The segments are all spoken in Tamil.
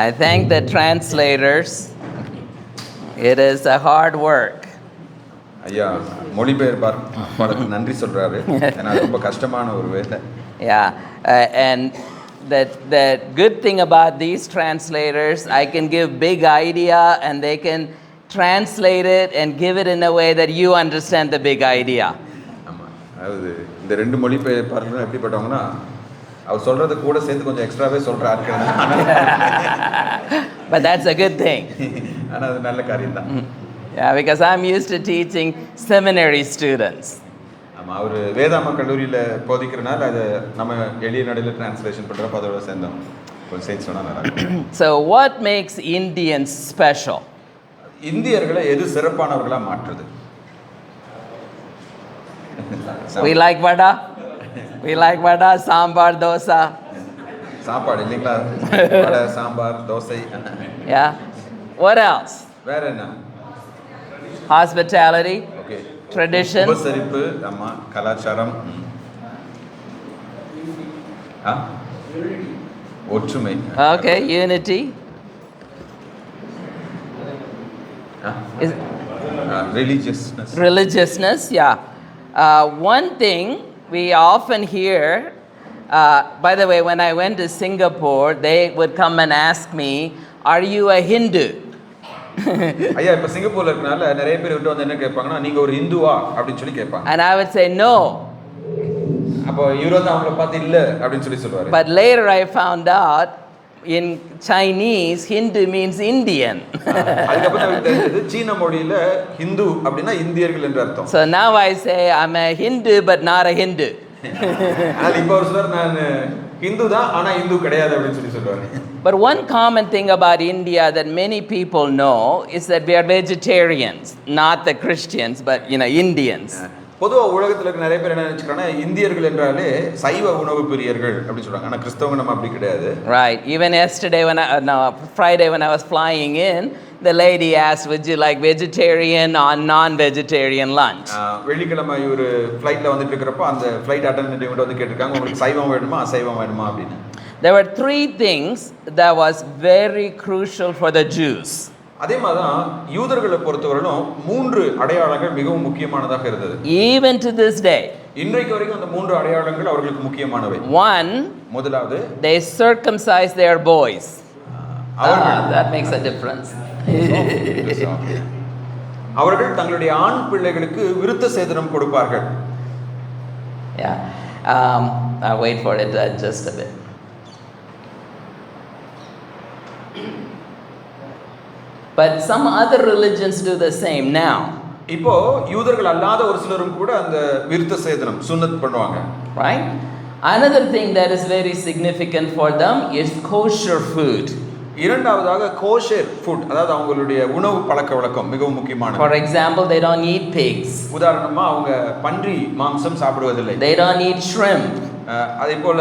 I thank the translators. It is a hard work. ஐயா மொழிபெயர்ப்பாளருக்கு நன்றி சொல்றாரு. ஏன்னா ரொம்ப கஷ்டமான ஒரு வேலை. Yeah, and the good thing about these translators, I can give big idea and they can translate it and give it in a way that you understand the big idea. ஆமா, அதாவது இந்த ரெண்டு மொழிபெயர்ப்பாளர்களும் எப்படிப்பட்டவங்கன்னா அவர் சொல்றத கூட சேர்த்து கொஞ்சம் எக்ஸ்ட்ராவே சொல்றாரு. But that's a good thing. ஆனா அது நல்ல காரியம் தான். Yeah, because I'm used to teaching seminary students. ஆமா, அவர் வேதாம கல்லூரியில போதிக்கிறனால அது நம்ம எளிய நடையில டிரான்ஸ்லேஷன் பண்றப்ப அதோட சேர்ந்தோம். கொஞ்சம் சேர்த்து சொன்னா நல்லா இருக்கும். So what makes Indians special? இந்தியர்களை எது சிறப்பானவர்களா மாற்றுது? We like vada. We like vada, sambar, dosa. சாப்பாடு இல்லைங்களா? வடை, sambar, dosa. Yeah. What else? வேற என்ன? Hospitality. ஓகே. Tradition. உபசரிப்பு, ஆமா, கலாச்சாரம். ஒற்றுமை. Okay, unity. Religiousness. Religiousness, yeah. One thing we often hear, by the way, when I went to Singapore, they would come and ask me, are you a Hindu? ஐயா, இப்ப சிங்கப்பூர்ல இருக்கனால நிறைய பேர் விட்டு வந்து என்ன கேட்பாங்கன்னா, நீங்க ஒரு இந்துவா அப்படின்னு சொல்லி கேட்பாங்க. And I would say no. அப்போ இவர் வந்து அவங்கள பார்த்து இல்ல அப்படின்னு சொல்லி சொல்வாரு. But later I found out in Chinese, Hindu means Indian. அதுக்கப்புறம் எனக்கு தெரிஞ்சது சீன மொழியில ஹிந்து அப்படின்னா இந்தியர்கள் என்று அர்த்தம். So now I say I'm a Hindu but not a Hindu. ஆனால் இப்போ ஒரு சிலர் நான் ஹிந்து தான் ஆனா இந்து கிடையாது அப்படின்னு சொல்லி சொல்றாரு. But one common thing about India that many people know is that we are vegetarians, not the Christians, but Indians. பொதுவா உலகத்துல இருக்க நிறைய பேர் என்ன நினைச்சுக்கிறாங்கன்னா, இந்தியர்கள் என்றாலே சைவ உணவு பிரியர்கள் அப்படி சொல்றாங்க. ஆனா கிறிஸ்தவங்க நம்ம அப்படி கிடையாது. Right. Even yesterday Friday when I was flying in, the lady asked, would you like vegetarian or non-vegetarian lunch? வெள்ளிக்கிழமை ஒரு ஃளைட்ல வந்துட்டு இருக்கறப்ப அந்த ஃளைட் அட்டெண்டன்ட் கிட்ட வந்து கேட்டிருக்காங்க, உங்களுக்கு சைவம் வேணுமா அசைவம் வேணுமா அப்படின்னு. There were three things that was very crucial for the Jews. அதே மாதிரி தான் யூதர்களை பொறுத்தவரையிலும் மூன்று அடையாளங்கள் மிகவும் முக்கியமானதாக இருந்தது. Even to this day. இன்றைக்கு வரைக்கும் அந்த மூன்று அடையாளங்கள் அவர்களுக்கு முக்கியமானவை. One, முதலாவது, they circumcise their boys. That makes a difference. அவர்கள் தங்களுடைய ஆண் பிள்ளைகளுக்கு விருத்த சேதனம் கொடுப்பார்கள். Yeah. I'll wait for it just a bit. But some other religions do the same now. இப்போ யூதர்கள் அல்லாத ஒரு சிலரும் கூட அந்த விருத்த சேதனம் சுன்னத் பண்ணுவாங்க. Right? Another thing that is very significant for them is kosher food. இரண்டாவதாக கோஷர் ஃபுட், அதாவது அவங்களுடைய உணவு பழக்கவழக்கம் மிகவும் முக்கியமானது. For example, they don't eat pigs. உதாரணமா அவங்க பன்றி மாംസം சாப்பிடுவதில்லை. They don't eat shrimp. அதேபோல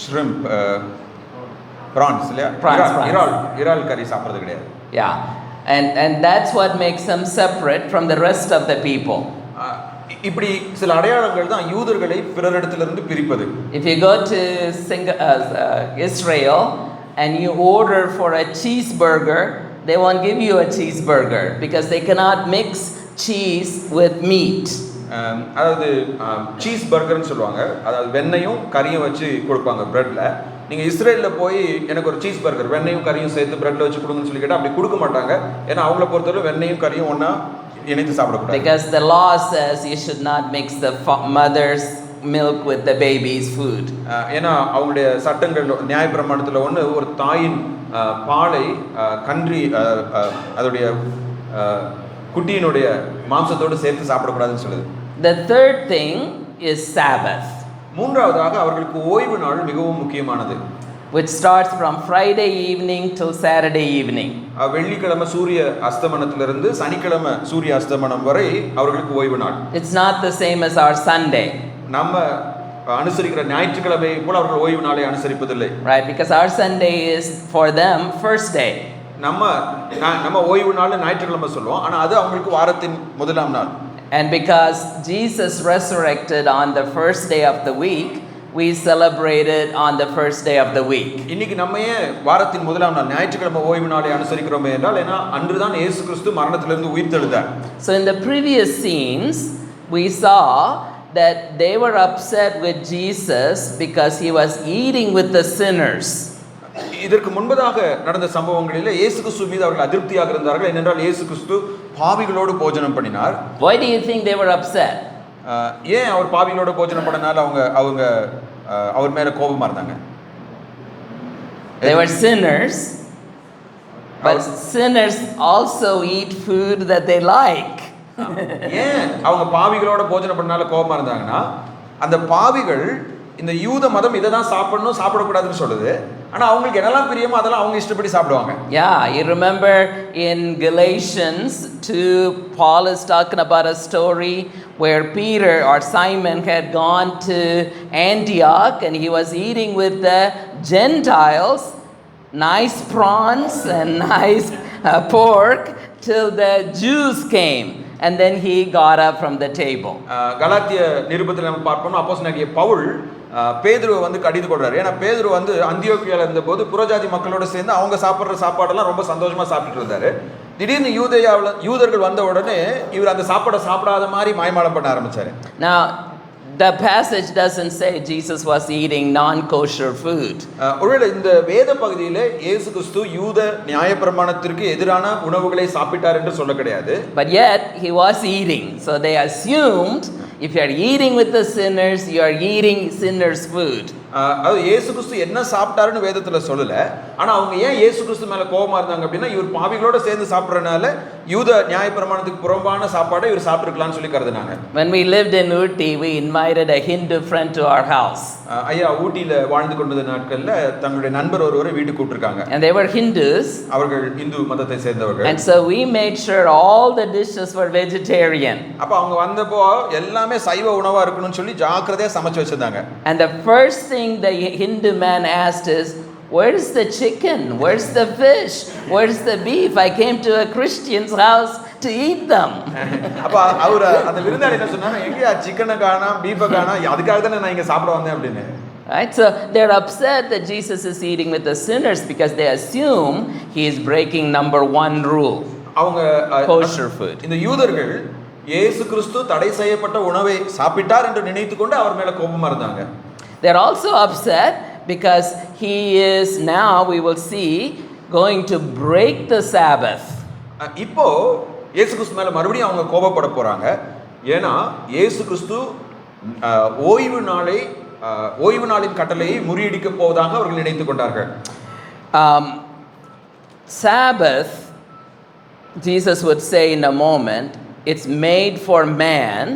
shrimp, prawns இல்லையா? இறால் கறி சாப்பிடுறது கிடையாது. Yeah. And that's what makes them separate from the rest of the people. இப்படி சில அடையாளங்கள் தான் யூதர்களை பிறரிடத்திலிருந்து பிரிப்பது. If you go to Israel and you order for a cheeseburger, they won't give you a cheeseburger because they cannot mix cheese with meat. அதாவது சீஸ் பர்கர்னு சொல்லுவாங்க. அதாவது வெண்ணையும் கறியும் வச்சு கொடுப்பாங்க பிரெட்ல. நீங்க இஸ்ரேல்ல போய் எனக்கு ஒரு சீஸ் பர்கர் வெண்ணையும் கறியும் சேர்த்து பிரெட்ல வச்சு கொடுங்கன்னு சொல்லி கேட்டா அப்படி கொடுக்க மாட்டாங்க. ஏன்னா அவங்கள பொறுத்தவரை வெண்ணையும் கறியும் ஒண்ணா இணைத்து சாப்பிடக்கூடாது. Because the law says you should not mix the mother's milk with the baby's food. ஏன்னா அவங்களுடைய சட்டங்கள் நியாயப்பிரமாணத்துல ஒன்று, ஒரு தாயின் பாலை கன்றி அதோடைய குட்டியினுடைய மாம்சத்தோடு சேர்த்து சாப்பிடக்கூடாதுன்னு சொல்லுது. The third thing is Sabbath. மூன்றாவதாக அவர்களுக்கு ஓய்வு நாள் மிகவும் முக்கியமானது. Which starts from Friday evening till Saturday evening. வெள்ளிக்கிழமை சூரிய அஸ்தமனத்திலிருந்து சனிக்கிழமை சூரிய அஸ்தமனம் வரை அவர்களுக்கு ஓய்வு நாள். It's not the same as our Sunday. நம்ம அனுசரிக்கிற ஞாயிற்றுக்கிழமை போல அவர்கள் ஓய்வு நாளை அனுசரிப்பதில்லை. Right, because our Sunday is for them first day. நம்ம ஓய்வு நாள் ஞாயிற்றுக்கிழமை சொல்லுவோம், ஆனா அது அவங்களுக்கு வாரத்தின் முதலாம் நாள். And because Jesus resurrected on the first day of the week, we celebrate it on the first day of the week? இன்னைக்கு நம்ம ஏன் வாரத்தின் முதலாம் நாள் ஞாயிற்றுக்கிழமை ஓய்வு நாளை அனுசரிக்கிறோமே என்றால் ஏன்னா அன்றுதான் இயேசு கிறிஸ்து மரணத்திலிருந்து உயிர்த்தெழுந்தார். So in the previous scenes we saw that they were upset with Jesus because he was eating with the sinners. இதற்கு முன்பதாக நடந்த சம்பவங்களிலே இயேசு கிறிஸ்து மீது அவர்கள் அதிருப்தியாக இருந்தார்கள். ஏனென்றால் இயேசு கிறிஸ்து பாவிகளோடு போஜனம் பண்ணினார். Why do you think they were upset? ஏன் அவர் பாவிகளோடு போஜனம் பண்ணனால அவங்க அவர் மேல கோபமா இருந்தாங்க? They were sinners, but sinners also eat food that they like. ஏன் அவங்க பாவிகளோட போஜனம் பண்ணனால கோபமா இருந்தாங்கன்னா அந்த பாவிகள் இந்த யூத மதம் இதை தான் சாப்பிடணும் சாப்பிடக்கூடாதுன்னு சொல்லுது. ஆனா அவங்களுக்கு என்னெல்லாம் பிரியமோ அதெல்லாம் அவங்க இஷ்டப்படி சாப்பிடுவாங்க. Yeah, you remember in Galatians 2, Paul is talking about a story where Peter or Simon had gone to Antioch and he was eating with the Gentiles, nice prawns and nice pork till the Jews came. And then he got up from the table. கலாத்திய நிருபத்தில் நம்ம பார்ப்போம் அப்போஸ்தலனாகிய பவுல் பேதுருவை வந்து கடிந்து கொள்றாரு. ஏன்னா பேதுரு வந்து அந்தியோக்கியால இருந்தபோது புறஜாதி மக்களோட சேர்ந்து அவங்க சாப்பிட்ற சாப்பாடெல்லாம் ரொம்ப சந்தோஷமா சாப்பிட்டுட்டு இருந்தாரு. திடீர்னு யூதர்கள் வந்த உடனே இவர் அந்த சாப்பாடை சாப்பிடாத மாதிரி மாய்மாலம் பண்ண ஆரம்பிச்சாரு. Now the passage doesn't say Jesus was eating non-kosher food. ஒருவேளை இந்த வேத பகுதியிலே இயேசு கிறிஸ்து யூத நியாயப்பிரமாணத்திற்கு எதிரான உணவுகளை சாப்பிட்டார் என்று சொல்ல கிடையாது. But yet he was eating. So they assumed if you are eating with the sinners, you are eating sinners' food. அது இயேசு கிறிஸ்து என்ன சாப்பிட்டாருன்னு வேதத்துல சொல்லல. ஆனா அவங்க ஏன் இயேசு கிறிஸ்து மேல கோபமா இருந்தாங்க அப்படின்னா இவர் பாவிகளோட சேர்ந்து சாப்பிட்றதுனால யூத நியாயப்பிரமாணத்துக்கு புறம்பான சாப்பாடை இவர் சாப்பிட்டுக்கலாம்னு சொல்லி கருதுனாங்க. When we lived in Ooty, we invited a Hindu friend to our house. ஐயா ஊட்டியில வாழ்ந்து கொண்டிருந்த நாட்கள்ல தங்களுடைய நண்பர் ஒருவரை வீட்டுக்கு கூப்பிட்டிருக்காங்க. And they were Hindus. அவர்கள் இந்து மதத்தை சேர்ந்தவர்கள். And so we made sure all the dishes were vegetarian. அப்ப அவங்க வந்தப்போ எல்லாமே சைவ உணவா இருக்கணும்னு சொல்லி ஜாக்கிரதையா சமைச்சு வச்சிருந்தாங்க. And the first thing the Hindu man asked is, where's the chicken? Where's the fish? Where's the beef? I came to a Christian's house to eat them. அப்ப அவர் அந்த விருந்தாளி என்ன சொன்னாங்க, எங்கயா சிக்கனை காணா பீஃபை காணா, அதுக்காக தானே நான் இங்க சாப்பிட வந்தேன் அப்படின்னு. Right, so they're upset that Jesus is eating with the sinners because they assume he is breaking number one rule, அவங்க kosher food. இந்த யூதர்கள் இயேசு கிறிஸ்து தடை செய்யப்பட்ட உணவை சாப்பிட்டார் என்று நினைத்துக்கொண்டு அவர் மேல கோபமா இருந்தாங்க. They're also upset because he is now, we will see, going to break the Sabbath. இப்போ இயேசு கிறிஸ்து மேல மறுபடியும் அவங்க கோபப்பட போறாங்க. ஏன்னா இயேசு கிறிஸ்து ஓய்வு நாளின் கட்டளையை முறியடிக்க போவதாக அவர்கள் நினைத்துக் கொண்டார்கள். Sabbath, Jesus would say in a moment, it's made for man,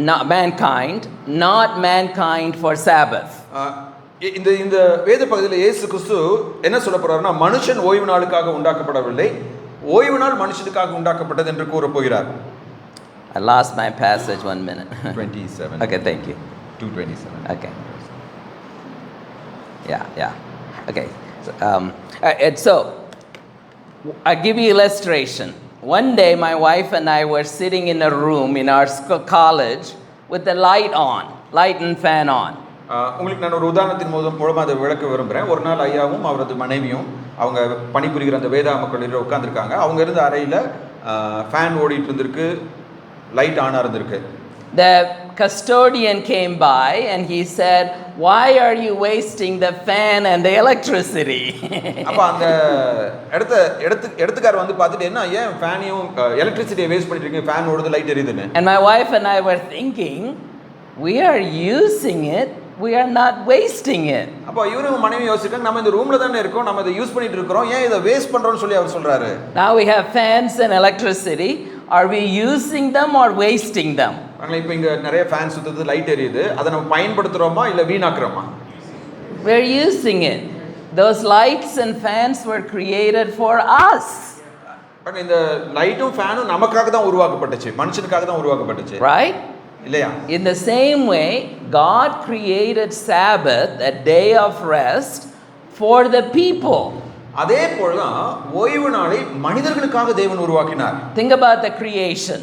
not mankind, not mankind for Sabbath. இந்த வேத பகுதியில் இயேசு கிறிஸ்து என்ன சொல்ல போறாருன்னா மனுஷன் ஓய்வு நாளுக்காக உண்டாக்கப்படவில்லை, ஓய்வு நாள் மனுஷனுக்காக உண்டாக்கப்பட்டது என்று கூற போகிறார். I lost my passage 1 minute. 27. Okay, thank you. 2:27. Okay. Yeah. Okay. So I give you illustration. One day my wife and I were sitting in a room in our college with the light and fan on. உங்களுக்கு நான் ஒரு உதாரணத்தின் மூலம் அதை விளக்க விரும்புகிறேன். ஒரு நாள் ஐயாவும் அவரது மனைவியும் அவங்க பணிபுரிகிற அந்த வேதாம கல்லூரியில் உட்காந்துருக்காங்க. அவங்க இருந்த அறையில் ஃபேன் ஓடிட்டு இருந்திருக்கு, லைட் ஆனாக இருந்திருக்கு. The custodian came by and he said, why are you wasting the fan and the electricity? அப்ப அந்த எடுத்துக்கார வந்து பார்த்துட்டு என்ன ஏன் ஃபேனையும் எலக்ட்ரிசிட்டியை வேஸ்ட் பண்ணிட்டு இருக்கீங்க, ஃபேன் ஓடுது light எரியுதுன்னு. And my wife and I were thinking, we are using it, we are not wasting it. அப்ப இவரும் மனைவி யோசிச்சாங்க, நம்ம இந்த ரூம்ல தானே இருக்கோம், நம்ம இதை யூஸ் பண்ணிட்டு இருக்கோம், ஏன் இதை வேஸ்ட் பண்றோம்னு சொல்லி அவர் சொல்றாரு. Now we have fans and electricity, are we using them or wasting them? இப்போ இங்க நிறைய ஃபேன் சுத்துது, லைட் எரியுது, அதை நம்ம பயன்படுத்துறோமா இல்ல வீணாக்குறோமா? We are using it. Those lights and fans were created for us. இந்த லைட்டும் ஃபேனும் நமக்காக தான் உருவாக்கப்பட்டுச்சு, மனுஷனுக்காக தான் உருவாக்கப்பட்டுச்சு. Right? இல்லையா? In the same way, God created Sabbath, a day of rest, for the people. அதே போல தான் ஓய்வு நாளை மனிதர்களுக்காக தேவன் உருவாக்கினார். Think about the creation.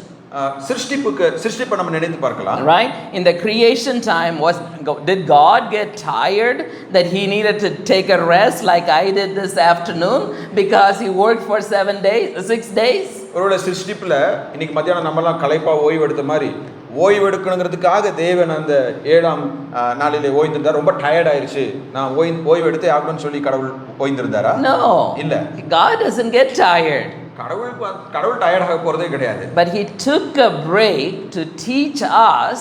சிருஷ்டிப்பை நம்ம நினைத்து பார்க்கலாம். Right? In the creation time, did God get tired that he needed to take a rest like I did this afternoon because he worked for 6 days? ஒருவேளை சிருஷ்டிப்புல இன்னைக்கு மத்தியானம் நம்மலாம் களைப்பா ஓய்வு எடுத்த மாதிரி ஓய்வு எடுக்கணுங்கிறதுக்காக தேவன் அந்த 7ஆம் நாளிலே ஓய்ந்திருந்தார். ரொம்ப டயர்ட் ஆயிருச்சு, நான் ஓய்வு எடுத்தே ஆகணும்னு சொல்லி கடவுள் ஓய்ந்திருந்தாரா? No. இல்ல. God doesn't get tired. கடவுள் டயர்ட் ஆக போறதே கிடையாது. But he took a break to teach us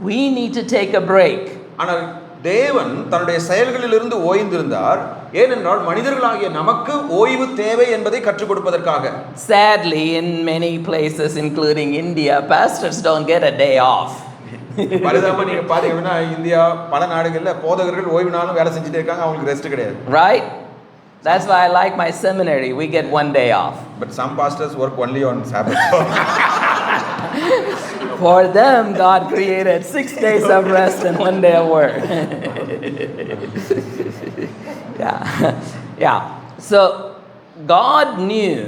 we need to take a break. ஆனால் தேவன் தன்னுடைய செயல்களிலிருந்து ஓய்ந்திருந்தார். ஏனென்றால் மனிதர்களாகிய நமக்கு ஓய்வு தேவை என்பதை கற்றுக் கொடுப்பதற்காக. Sadly, in many places including India, pastors don't get a day off. பரிதாபமா நீங்க பாத்தீங்கன்னா இந்தியா பல நாடுகள்ல போதகர்கள் ஓய்வு நாளும் வேலை செஞ்சுட்டே இருக்காங்க, அவங்களுக்கு ரெஸ்ட் கிடையாது. Right? That's why I like my seminary. We get one day off. But some pastors work only on Sabbath. For them, God created 6 days of rest and 1 day of work. Yeah. So God knew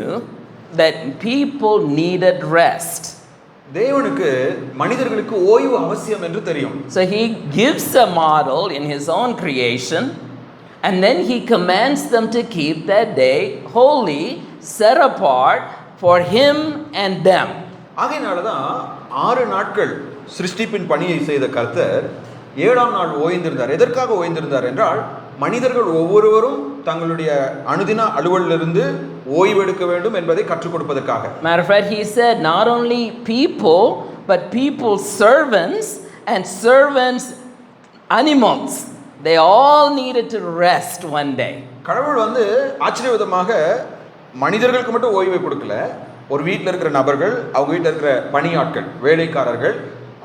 that people needed rest. தேவனுக்கு மனிதர்களுக்கு ஓய்வு அவசியம் என்று தெரியும். So he gives a model in his own creation, and then he commands them to keep that day holy, set apart for him and them. ஆகையினாலதான் 6 நாட்கள் சிருஷ்டிப்பின் பணியை செய்த கர்த்தர் 7ஆம் நாள் ஓய்ந்திருந்தார். எதற்காக ஓய்ந்திருந்தார் என்றால் மனிதர்கள் ஒவ்வொருவரும் தங்களுடைய அனுதின அலுவலிலிருந்து ஓய்வெடுக்க வேண்டும் என்பதை கற்றுக் கொடுப்பதற்காக. Matter of fact, he said not only people but people's servants and servants animals, they all needed to rest one day. கடவுள் ஆச்சரியவிதமாக மனிதர்களுக்கு மட்டும் ஓய்வை கொடுக்கல. ஒரு வீட்டில் இருக்கிற நபர்கள், அவங்க வீட்டில் இருக்கிற பணியாட்கள், வேலைக்காரர்கள்,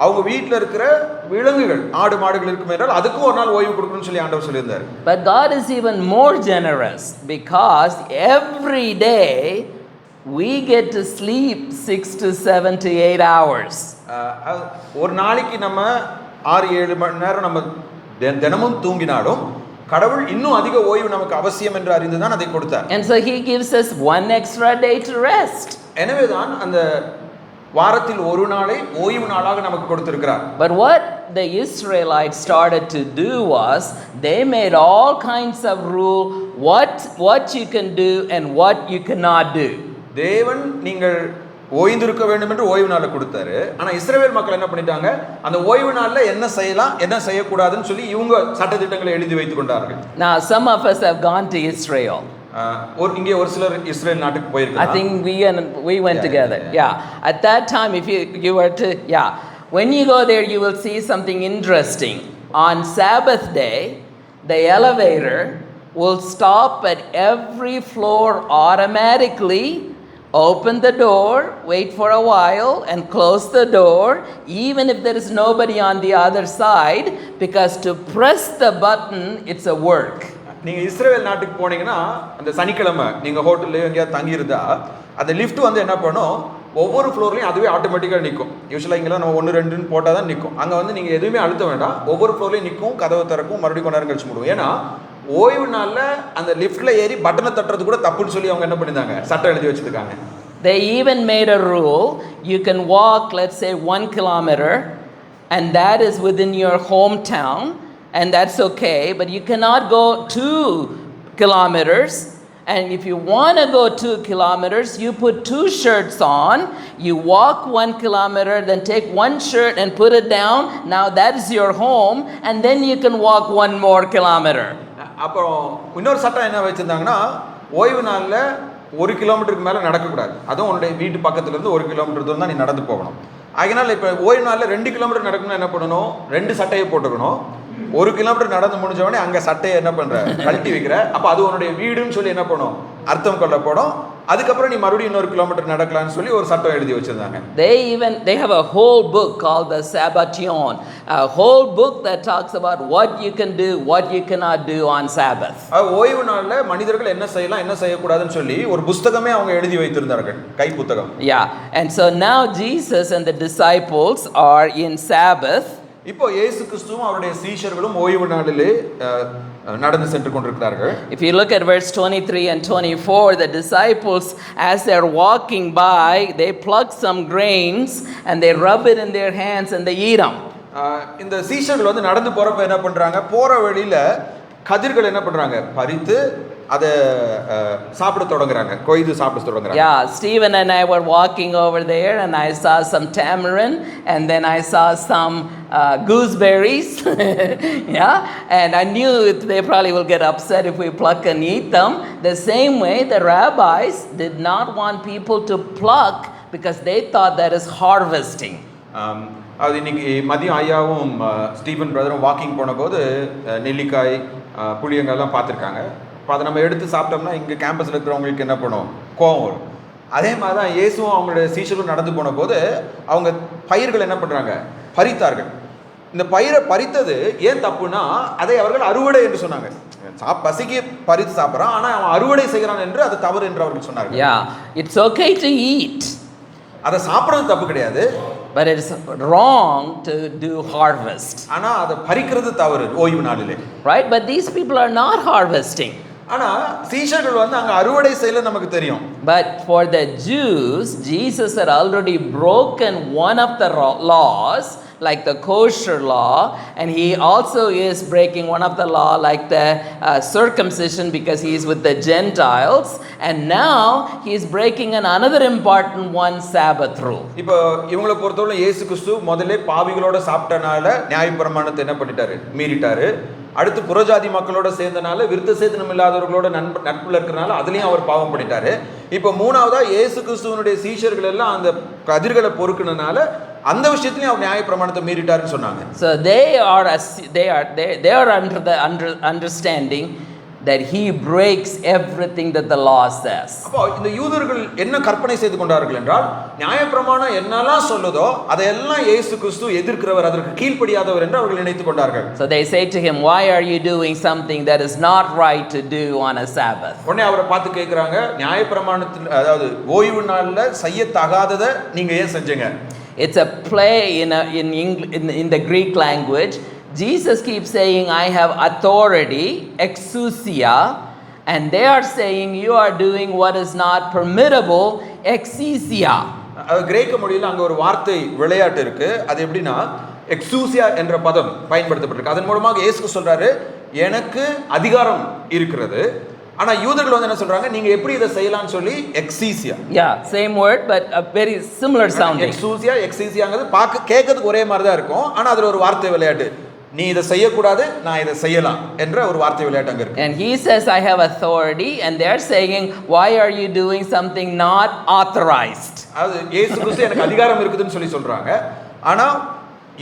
அவங்க வீட்டில் இருக்கிற விலங்குகள், ஆடு மாடுகள் இருக்கும் என்றால் அதுக்கும் ஒரு நாள் ஓய்வு கொடுக்கணும்னு சொல்லி ஆண்டவர் சொல்லியிருந்தார். But God is even more generous because every day we get to sleep 6 to 7 to 8 hours. ஒரு நாளைக்கு நம்ம 6-7 மணி நேரம் நம்ம தினமும் தூங்கினாலும் கடவுள் இன்னும் அதிக ஓய்வு நமக்கு அவசியம் என்று அறிந்துதான் அதை கொடுத்தார். And so he gives us one extra day to rest. எனவேதான் அந்த வாரத்தில் ஒரு நாளை ஓய்வு நாளாக நமக்கு கொடுத்திருக்கிறார். But what the Israelites started to do was they made all kinds of rule what you can do and what you cannot do. தேவன் நீங்கள் ஓய்ந்திருக்க வேண்டும் என்று ஓய்வு நாளை கொடுத்தாரு. ஆனா இஸ்ரவேல் மக்கள் என்ன பண்ணிட்டாங்க, அந்த ஓய்வு நாள்ல என்ன செய்யலாம் என்ன செய்யக்கூடாதுன்னு சொல்லி இவங்க சட்டதிட்டங்களை எழுதி வைத்துக் கொண்டார்கள். Now some of us have gone to Israel. இங்கே ஒரு சிலர் இஸ்ரேல் நாட்டுக்கு போயிருக்காங்க. I think we went together. Yeah. At that time, if you were to, when you go there, you will see something interesting. On Sabbath day, the elevator will stop at every floor automatically, open the door, wait for a while, and close the door, even if there is nobody on the other side, because to press the button, it's a work. நீங்க இஸ்ரேல் நாட்டுக்கு போனீங்கன்னா அந்த சனிக்கிழமை நீங்க ஹோட்டல்ல எங்கேயாவது தங்கி இருந்தா அந்த லிஃப்ட் என்ன பண்ணும், ஒவ்வொரு ஃப்ளோர்லையும் அதுவே ஆட்டோமேட்டிக்காக நிற்கும். யூஸ்வலாக இங்கெல்லாம் நம்ம 1 2ன்னு போட்டால் தான் நிற்கும். அங்கே நீங்கள் எதுவுமே அழுத்த வேண்டாம், ஒவ்வொரு ஃப்ளோர்லையும் நிற்கும், கதவை திறக்கும், மறுபடியும் கொஞ்ச நேரம் கழிச்சு முடியும். ஏன்னா ஓய்வு நாளில் அந்த லிஃப்ட்டில் ஏறி பட்டனை தட்டுறது கூட தப்புன்னு சொல்லி அவங்க என்ன பண்ணியிருந்தாங்க, சட்டம் எழுதி வச்சுருக்காங்க. They even made a rule, you can walk, let's say 1 kilometer, and that is within your hometown, and that's okay, but you cannot go 2 kilometers. And if you want to go 2 kilometers, you put 2 shirts on, you walk 1 kilometer, then take 1 shirt and put it down. Now that is your home, and then you can walk 1 more kilometer. அப்புறம் இன்னொரு சட்டம் என்ன வச்சுருந்தாங்கன்னா, ஓய்வு நாளில் 1 கிலோமீட்டருக்கு மேலே நடக்கக்கூடாது. அதுவும் உன்னுடைய வீட்டு பக்கத்துலேருந்து 1 கிலோமீட்டர் தூரம் தான் நீ நடந்து போகணும். அதனால் இப்போ ஓய்வு நாளில் 2 கிலோமீட்டர் நடக்கணும்னா என்ன பண்ணணும், 2 சட்டையை போட்டுக்கணும். 1 கிலோமீட்டர் நடந்து முடிஞ்சவொடனே அங்கே சட்டையை என்ன பண்ணுற, கழட்டி வைக்கிற. அப்போ அது உன்னுடைய வீடுன்னு சொல்லி என்ன பண்ணும், அர்த்தம் கொள்ளப்படும். அதுக்கப்புறம் நீ மறுபடியும் இன்னொரு கிலோமீட்டர் நடக்கலாம்னு சொல்லி ஒரு சட்டம் எழுதி வச்சிருந்தாங்க. They have a whole book called the Sabbation, a whole book that talks about what you can do, what you cannot do on Sabbath. ஓய்வு நாள்ல மனிதர்கள் என்ன செய்யலாம் என்ன செய்யக்கூடாதுன்னு சொல்லி ஒரு புத்தகமே அவங்க எழுதி வைத்திருந்தார்கள், கை புத்தகம். Yeah, and so now Jesus and the disciples are in Sabbath. இப்போ இயேசு கிறிஸ்துவும் அவருடைய சீஷர்களும் ஓய்வு நாளிலே நடந்து சென்று கொண்டிருக்கிறார்கள். If you look at verse 23 and 24, the disciples, as they're walking by, they pluck some grains and they rub it in their hands and they eat them. இந்த சீஷர்கள் வந்து நடந்து போறப்ப என்ன பண்றாங்க, போற வழியில கதிர்கள் என்ன பண்றாங்க, பறித்து அதை சாப்பிட தொடங்குறாங்க, கொய்து சாப்பிட தொடங்குறாங்க. Yeah, Stephen and I were walking over there and I saw some tamarind and then I saw some gooseberries. Yeah, and I knew they probably will get upset if we pluck and eat them. The same way the rabbis did not want people to pluck because they thought that is harvesting. அது இன்னைக்கு மதியம் ஐயாவும் ஸ்டீபன் பிரதரும் வாக்கிங் போன போது நெல்லிக்காய் புளியங்கள்லாம் பார்த்துருக்காங்க. இப்போ அதை நம்ம எடுத்து சாப்பிட்டோம்னா இங்கே கேம்பஸில் இருக்கிறவங்களுக்கு என்ன பண்ணும், கோவம் வரும். அதே மாதிரி தான் இயேசுவும் அவங்களுடைய சீஷரும் நடந்து போன போது அவங்க பயிர்கள் என்ன பண்ணுறாங்க, பறித்தார்கள். இந்த பயிரை பறித்தது ஏன் தப்புனா, அதை அவர்கள் அறுவடை என்று சொன்னாங்க. பசிக்கு பறித்து சாப்பிட்றான், ஆனால் அவன் அறுவடை செய்கிறான் என்று அது தவறு என்று அவர்கள் சொன்னார்கள். Yeah, it's okay to eat. அதை சாப்பிட்றது தப்பு கிடையாது, but it is wrong to do harvest. ஆனா அதை பறிக்கிறது தவறு ஓய்வு நாளிலே. Right, but these people are not harvesting. ஆனா சீஷர்கள் வந்து அங்க அறுவடை செய்யல நமக்கு தெரியும். But for the Jews, Jesus had already broken one of the laws, like the kosher law, and he also is breaking one of the law like the circumcision because he is with the Gentiles, and now he is breaking another important one, Sabbath rule. இப்போ இவங்களை பொறுத்தவரை இயேசு கிறிஸ்து முதல்ல பாவிகளோட சாப்பிட்டனால நியாயப்பிரமாணத்தை என்ன பண்ணிட்டாரு, மீறிட்டாரு. அடுத்து புறஜாதி மக்களோட சேர்ந்தனால விருத்த சேதனம் இல்லாதவர்களோட நட்புல இருக்கிறனால அதுலயும் அவர் பாவம் பண்ணிட்டாரு. இப்போ மூணாவதா இயேசு கிறிஸ்துவனுடைய சீஷர்கள் எல்லாம் அந்த கதிர்களை பொறுக்குனனால அந்த விஷயத்துலயும் அவர் நியாய பிரமாணத்தை மீறிட்டாருன்னு சொன்னாங்க. So they are under the understanding that he breaks everything that the law says. அப்போ இந்த யூதர்கள் என்ன கற்பனை செய்து கொண்டார்கள் என்றால், நியாயப்பிரமாணம் என்னெல்லாம் சொல்லுதோ அதையெல்லாம் இயேசு கிறிஸ்து எதிர்க்கிறவர், அதற்கு கீழ்ப்படியாதவர் என்று அவர்கள் நினைத்துக் கொண்டார்கள். So they say to him, why are you doing something that is not right to do on a Sabbath? உடனே அவரை பார்த்து கேட்கிறாங்க, நியாயப்பிரமாணத்தில் அதாவது ஓய்வு நாள்ல செய்யத்தகாததை நீங்க ஏன் செஞ்சீங்க? It's a play in the Greek language. Jesus keeps saying, I have authority, exousia, and they are saying you are doing what is not permittable, exousia. கிரேக்க மொழியில் அங்கே ஒரு வார்த்தை விளையாட்டு இருக்கு. அது எப்படின்னா எக்ஸூசியா என்ற பதம் பயன்படுத்தப்பட்டிருக்கு. அதன் மூலமாக இயேசு சொல்றாரு, எனக்கு அதிகாரம் இருக்கிறது. ஆனா யூதர்கள் வந்து என்ன சொல்றாங்க, நீங்க எப்படி இதை செய்யலாம்னு சொல்லி எக்ஸீசியா. Yeah, same word but a very similar sounding. எக்ஸூசியா எக்ஸீசியாங்கிறது பார்க்க கேட்கிறதுக்கு ஒரே மாதிரி தான் இருக்கும், ஆனா அதுல ஒரு வார்த்தை விளையாட்டு, நீ இதை செய்யக்கூடாது நான் இதை செய்யலாம் என்ற ஒரு வார்த்தை விளையாட்டு அங்க இருக்கு. And he says I have authority and they are saying why are you doing something not authorized? அது இயேசு கிறிஸ்து எனக்கு அதிகாரம் இருக்குதுன்னு சொல்லி சொல்றாங்க. ஆனா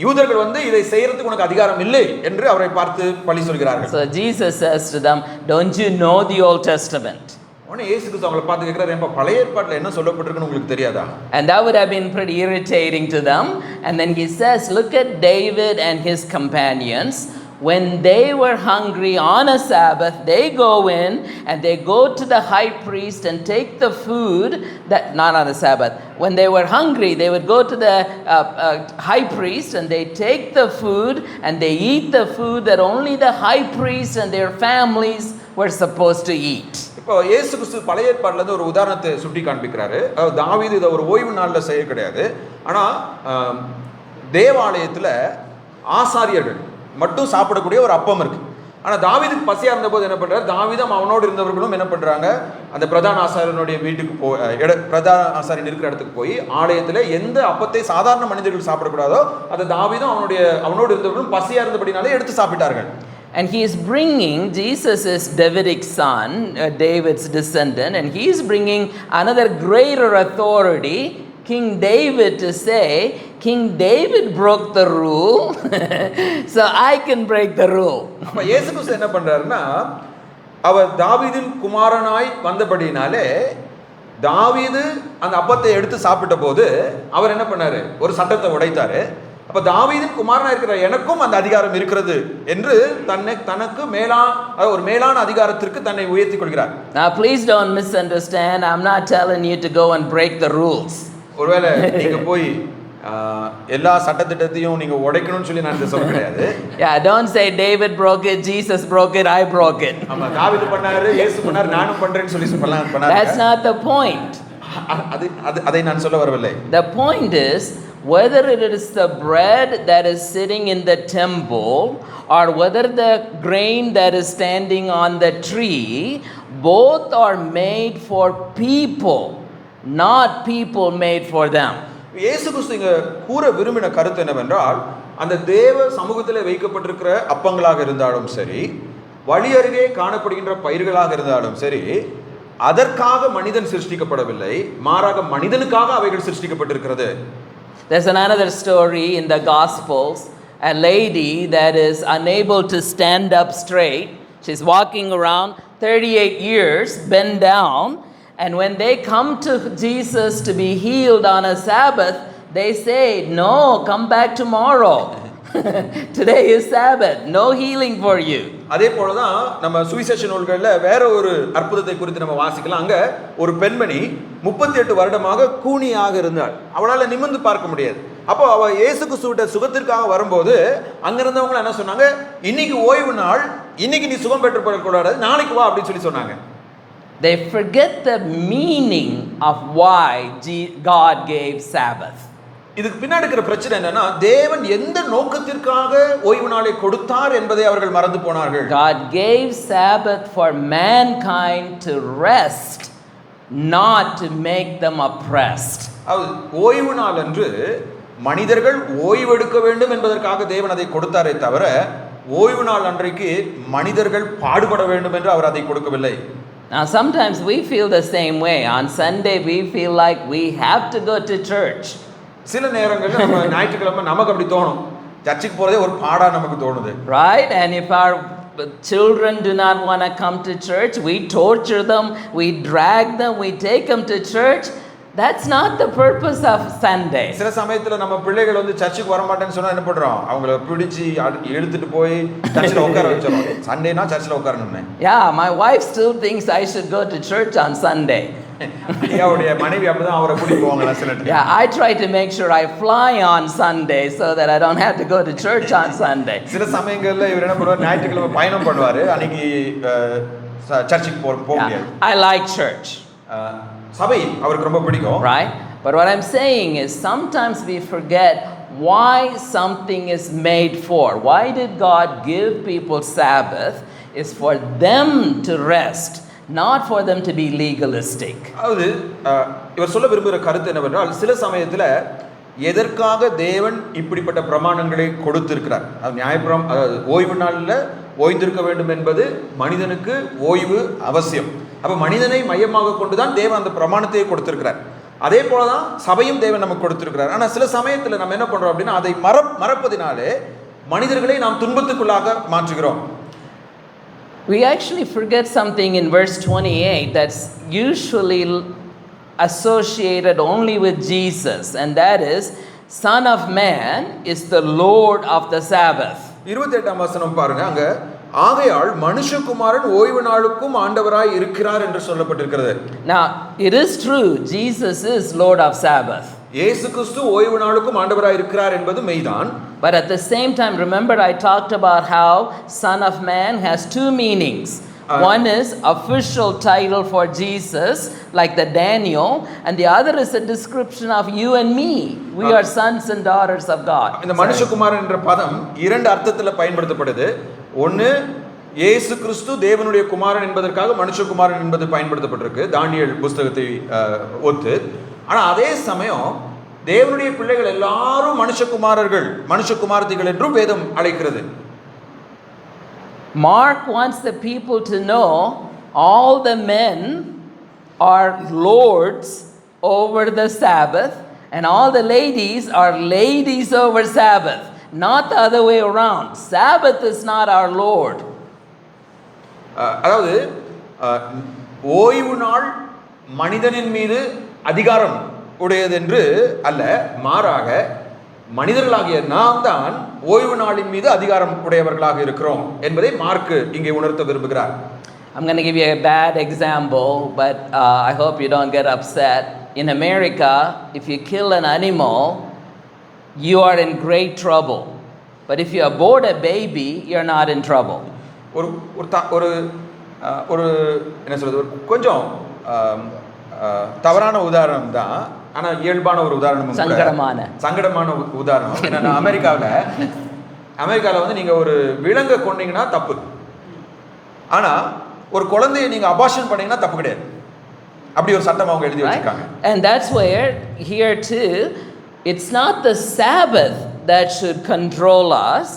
யூதர்கள் வந்து இதை செய்யறதுக்கு உனக்கு அதிகாரம் இல்லை என்று அவரை பார்த்து பழி சொல்கிறார்கள். So Jesus says to them, don't you know the Old Testament? உடனே இயேசு கிறிஸ்து அவங்களை பார்த்து கேட்கிறார், ஏன்பா பழைய ஏற்பாட்டில் என்ன சொல்லப்பட்டிருக்குன்னு உங்களுக்கு தெரியாதா? And that would have been pretty irritating to them. And then he says, look at David and his companions. When they were hungry on a Sabbath, they go in and they go to the high priest and take the food that, not on a Sabbath, when they were hungry, they would go to the high priest and they take the food and they eat the food that only the high priest and their families were supposed to eat. இப்போ இயேசு கிறிஸ்து பழைய ஏற்பாட்டில் இருந்து ஒரு உதாரணத்தை சுட்டி காண்பிக்கிறாரு. தாவீது இதை ஒரு ஓய்வு நாளில் செய்ய கிடையாது, ஆனால் தேவாலயத்தில் ஆசாரியர்கள் மட்டும் சாப்பிடக்கூடிய ஒரு அப்பம் இருக்கு. ஆனால் தாவீதுக்கு பசியாக இருந்தபோது என்ன பண்ணுறாரு, தாவீதும் அவனோடு இருந்தவர்களும் என்ன பண்ணுறாங்க, அந்த பிரதான ஆசாரியனுடைய வீட்டுக்கு பிரதான ஆசாரியன் இருக்கிற இடத்துக்கு போய் ஆலயத்தில் எந்த அப்பத்தை சாதாரண மனிதர்கள் சாப்பிடக்கூடாதோ அதை தாவீதும் அவனோடு இருந்தவர்களும் பசியாக இருந்தபடினாலே எடுத்து சாப்பிட்டார்கள். And he is bringing, Jesus is Davidic son, David's descendant, and he is bringing another greater authority, King David, to say, King David broke the rule, so I can break the rule. அப்ப இயேசு கிறிஸ்து என்ன பண்றாருன்னா, அவர் தாவீதின் குமாரனாய் வந்தபடினாலே தாவீது அந்த அப்பத்தை எடுத்து சாப்பிட்ட போது அவர் என்ன பண்ணாரு, ஒரு சட்டத்தை உடைத்தாரு. அப்ப தாவீதின் குமாரனா இருக்கிற எனக்கும் அந்த அதிகாரம் இருக்கிறது என்று தனக்கு ஒரு மேலான அதிகாரத்திற்கு தன்னை உயர்த்தி கொள்கிறார். Now please don't misunderstand, I'm not telling you to go and break the rules. ஒருவேளை நீங்க போய் எல்லா சட்டத்திட்டத்தையும் நீங்க உடைக்கணும்னு சொல்லி நான் இதை சொல்ல கிடையாது. Yeah, don't say David broke it, Jesus broke it, I broke it. ஆமா, தாவீது பண்ணாரு, இயேசு பண்ணாரு, நானும் பண்றேன்னு சொல்லி பண்ணாரு. That's not the point. அதை நான் சொல்ல வரவில்லை. The point is whether it is the bread that is sitting in the temple or whether the grain that is standing on the tree, both are made for people, not people made for them. இயேசு கிறிஸ்து இங்க கூற விரும்பின கருத்து என்னவென்றால், அந்த தேவ சமூகத்தில் வைக்கப்பட்டிருக்கிற அப்பங்களாக இருந்தாலும் சரி, வழி அருகே காணப்படுகின்ற பயிர்களாக இருந்தாலும் சரி, அதற்காக மனிதன் சிருஷ்டிக்கப்படவில்லை, மாறாக மனிதனுக்காக அவைகள் சிருஷ்டிக்கப்பட்டிருக்கிறது. There's another story in the Gospels, a lady that is unable to stand up straight. She's walking around 38 years, bent down. And when they come to Jesus to be healed on a Sabbath, they say, no, come back tomorrow. Today is Sabbath, no healing for you. அதே போலதான் நம்ம சுவிசேஷ நூல்கள்ல வேற ஒரு அற்புதத்தை குறித்து நம்ம வாசிக்கலாம். அங்க ஒரு பெண்மணி 38 வருடமாக கூனியாக இருந்தாள். அவளால நிமிர்ந்து பார்க்க முடியாது. அப்போ அவ இயேசு கிறிஸ்துவிட்ட சுகத்திற்காக வரும்போது அங்க இருந்தவங்க என்ன சொன்னாங்க, இன்னைக்கு ஓய்வு நாள், இன்னைக்கு நீ சுகம் பெற்று போடக்கூடாது, நாளைக்கு வா அப்படின்னு சொல்லி சொன்னாங்க. They forget the meaning of why God gave Sabbath. இதுக்கு பின்னாடி இருக்கிற பிரச்சனை என்னன்னா, தேவன் எந்த நோக்கத்திற்காக ஓய்வு நாளை கொடுத்தார் என்பதை அவர்கள் மறந்து போனார்கள். God gave Sabbath for mankind to rest, not to make them oppressed. ஓய்வு நாள் அன்று மனிதர்கள் ஓய்வெடுக்க வேண்டும் என்பதற்காக தேவன் அதை கொடுத்தாரே தவிர, ஓய்வு நாள் அன்றைக்கு மனிதர்கள் பாடுபட வேண்டும் என்று அவர் அதை கொடுக்கவில்லை. Now sometimes we feel the same way. On Sunday we feel like we have to go to church. சில நேரங்கள்ல நம்ம ஞாயிற்றுக்கிழமை நமக்கு அப்படி தோணும், சர்ச்சுக்கு போறதே ஒரு பாடா நமக்கு தோணுது. Right? And if our children do not want to come to church, we torture them, we drag them, we take them to church. That's not the purpose of Sunday. சில சமயத்துல நம்ம பிள்ளைகள் வந்து சர்ச்சுக்கு வர மாட்டேன்னு சொன்னா என்ன பண்றோம், அவங்கள பிடிச்சி இழுத்துட்டு போய் சர்ச்சில் உட்கார வச்சிரோம். சண்டேனா சர்ச்சில் உட்காரணும்னு. Yeah, my wife still thinks I should go to church on Sunday. அவருடைய மனைவி அப்படிதான் அவரை கூட்டிட்டு போவாங்க சில நேரம். Yeah, I try to make sure I fly on Sunday so that I don't have to go to church on Sunday. சில சமயங்கள்ல இவர் என்ன பண்ணுவார், ஞாயிற்றுக்கிழமை பயணம் பண்ணுவாரு, அன்னைக்கு சர்ச்சுக்கு போக முடியாது. I like church. சபை அவருக்கு ரொம்ப பிடிக்கும். Right? But what I'm saying is sometimes we forget why something is made for. Why did God give people Sabbath? Is for them to rest, not for them to be legalistic. அதாவது இவர் சொல்ல விரும்புகிற கருத்து என்னவென்றால், சில சமயத்தில் எதற்காக தேவன் இப்படிப்பட்ட பிரமாணங்களை கொடுத்திருக்கிறார். அது அதாவது ஓய்வு நாளில் ஓய்ந்திருக்க வேண்டும் என்பது மனிதனுக்கு ஓய்வு அவசியம். அப்போ மனிதனை மையமாக கொண்டுதான் தேவன் அந்த பிரமாணத்தை கொடுத்திருக்கிறார். அதே போலதான் சபையும் தேவன் நமக்கு கொடுத்திருக்கிறார். ஆனால் சில சமயத்தில் நம்ம என்ன பண்றோம் அப்படின்னா, அதை மறப்பதினாலே மனிதர்களை நாம் துன்பத்துக்குள்ளாக மாற்றுகிறோம். We actually forget something in verse 28 that's usually associated only with Jesus, and that is, Son of Man is the Lord of the Sabbath. 28ஆம் வசனம் பாருங்க, அங்க ஆகையால் மனுஷகுமாரன் ஓய்வு நாளுக்கும் ஆண்டவராய் இருக்கிறார் என்று சொல்லப்பட்டிருக்கிறது. Now it is true, Jesus is Lord of Sabbath. இயேசு கிறிஸ்து ஓய்வு நாளுக்கும் ஆண்டவராய் இருக்கிறார் என்பது மெய்தான். But at the same time, remember I talked about how Son of Man has two meanings. One is official title for Jesus, like the Daniel, and the other is a description of you and me. We are sons and daughters of God. இந்த மனுஷகுமாரன் என்ற பதம் இரண்டு அர்த்தத்தில் பயன்படுத்தப்படுது. ஒன்று, இயேசு கிறிஸ்து தேவனுடைய குமாரன் என்பதற்காக மனுஷகுமாரன் என்பது பயன்படுத்தப்பட்டிருக்கு, தானியேல் புஸ்தகத்தை ஒத்து. ஆனால் அதே சமயம் தேவனுடைய பிள்ளைகள் எல்லாரும் மனுஷகுமாரர்கள், மனுஷகுமாரத்திகள் என்றும் வேதம் அழைக்கிறது. Mark wants the people to know all the men are lords over the Sabbath and all the ladies are ladies over Sabbath, not the other way around. Sabbath is not our Lord. அதாவது ஓய்வு நாள் மனிதனின் மீது அதிகாரம் உடையது என்று அல்ல, மாறாக மனிதர்களாகிய நாம் தான் ஓய்வு நாளின் மீது அதிகாரம் உடையவர்களாக இருக்கிறோம் என்பதை மார்க் இங்கே உணர்த்த விரும்புகிறார். I'm going to give you a bad example, but I hope you don't get upset. In America, if you kill an animal, you are in great trouble. But if you abort a baby, you're not in trouble. ஒரு ஒரு ஒரு ஒரு என்ன சொல்றது, ஒரு கொஞ்சம் தவறான உதாரணம் தான், ஆனால் இயல்பான ஒரு உதாரணம், சங்கடமான உதாரணம். என்னன்னா அமெரிக்காவில் வந்து நீங்கள் ஒரு விலங்கை கொண்டீங்கன்னா தப்பு, ஆனால் ஒரு குழந்தையை நீங்கள் அபார்ஷன் பண்ணீங்கன்னா தப்பு கிடையாது. அப்படி ஒரு சட்டம் அவங்க எழுதி வச்சிருக்காங்க. And that's where here too, it's not the Sabbath that should control us,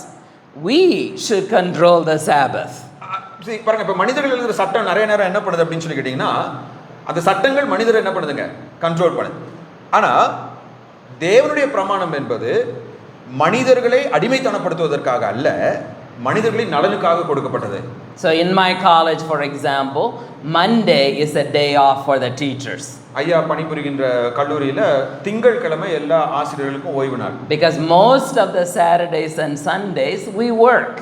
we should control the Sabbath. பாருங்க, இப்போ மனிதர்கள் எழுதுகிற சட்டம் நிறைய நேரம் என்ன பண்ணுது அப்படின்னு சொல்லி கேட்டிங்கன்னா, அந்த சட்டங்கள் மனிதர் என்ன பண்ணுதுங்க, கண்ட்ரோல் பண்ணுது. ஆனால் தேவனுடைய பிரமாணம் என்பது மனிதர்களை அடிமைத்தனப்படுத்துவதற்காக அல்ல, மனிதர்களின் நலனுக்காக கொடுக்கப்பட்டது. So in my college, for example, Monday is a day off for the teachers. ஐயா பணிபுரிகின்ற கல்லூரியில் திங்கட்கிழமை எல்லா ஆசிரியர்களுக்கும் ஓய்வு நாள். Because most of the Saturdays and Sundays we work.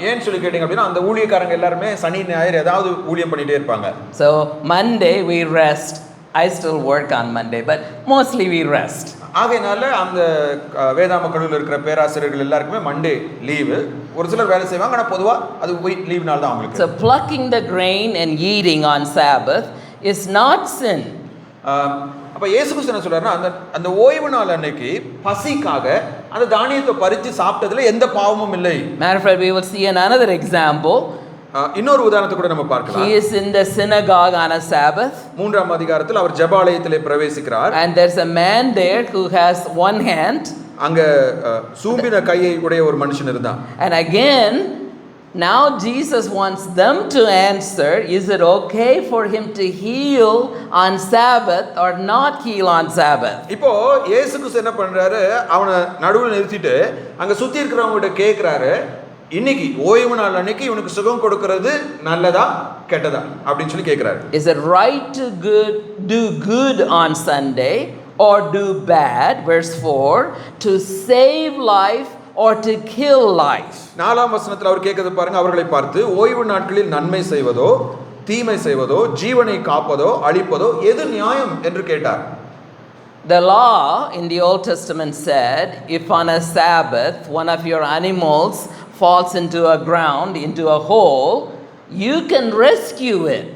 ஏன்னு சொல்லி கேட்டிங்க அப்படின்னா, அந்த ஊழியக்காரங்க எல்லாருமே சனி ஞாயிறு ஏதாவது ஊழியம் பண்ணிகிட்டே இருப்பாங்க. So Monday we rest. I still work on Monday, but mostly we rest. ஆகையினால அந்த வேதாம கல்லூரியில் இருக்கிற பேராசிரியர்கள் எல்லாருக்குமே மண்டே லீவு. ஒரு சிலர் வேலை செய்வாங்க, ஆனால் பொதுவாக அது லீவ் நாள் தான் அவங்களுக்கு. So plucking the grain and eating on Sabbath is not sin. அப்போ இயேசு கிறிஸ்து என்ன சொல்றாருன்னா, அந்த ஓய்வு நாள் அன்னைக்கு பசிக்காக அந்த தானியத்தை பறித்து சாப்பிட்டதுல எந்த பாவமும் இல்லை. Matter of fact, we will see another example. இன்னொரு உதாரணத்தை கூட நம்ம பார்க்கலாம். He is in the synagogue on a Sabbath. 3ஆம் அதிகாரத்தில் அவர் ஜெபாலயத்திலே பிரவேசிக்கிறார். And there's a man there who has one hand. அங்க சூம்பின கையை உடைய ஒரு மனுஷன் இருந்தான். And again, now Jesus wants them to answer, is it okay for him to heal on Sabbath or not heal on Sabbath? இப்போ இயேசு கிறிஸ்து என்ன பண்றாரு, அவனை நடுவில் நிறுத்திட்டு அங்க சுத்தி இருக்கிறவங்க கிட்ட கேக்குறாரு, இன்னைக்கு ஓய்வு நாள் அன்னைக்கு இவனுக்கு சுகம் கொடுக்கிறது நல்லதா கெட்டதா அப்படின்னு சொல்லி கேக்குறாரு. Is it right to do good on Sunday or do bad, verse 4, to save life or to kill life? 4ஆம் வசனத்தில் அவர் கேட்கறது பாருங்க, அவர்களை பார்த்து, ஓய்வு நாட்களில் நன்மை செய்வதோ தீமை செய்வதோ ஜீவனை காப்பதோ அழிப்பதோ எது நியாயம் என்று கேட்டார். The law in the Old Testament said, if on a Sabbath one of your animals falls into a ground, into a hole, you can rescue it.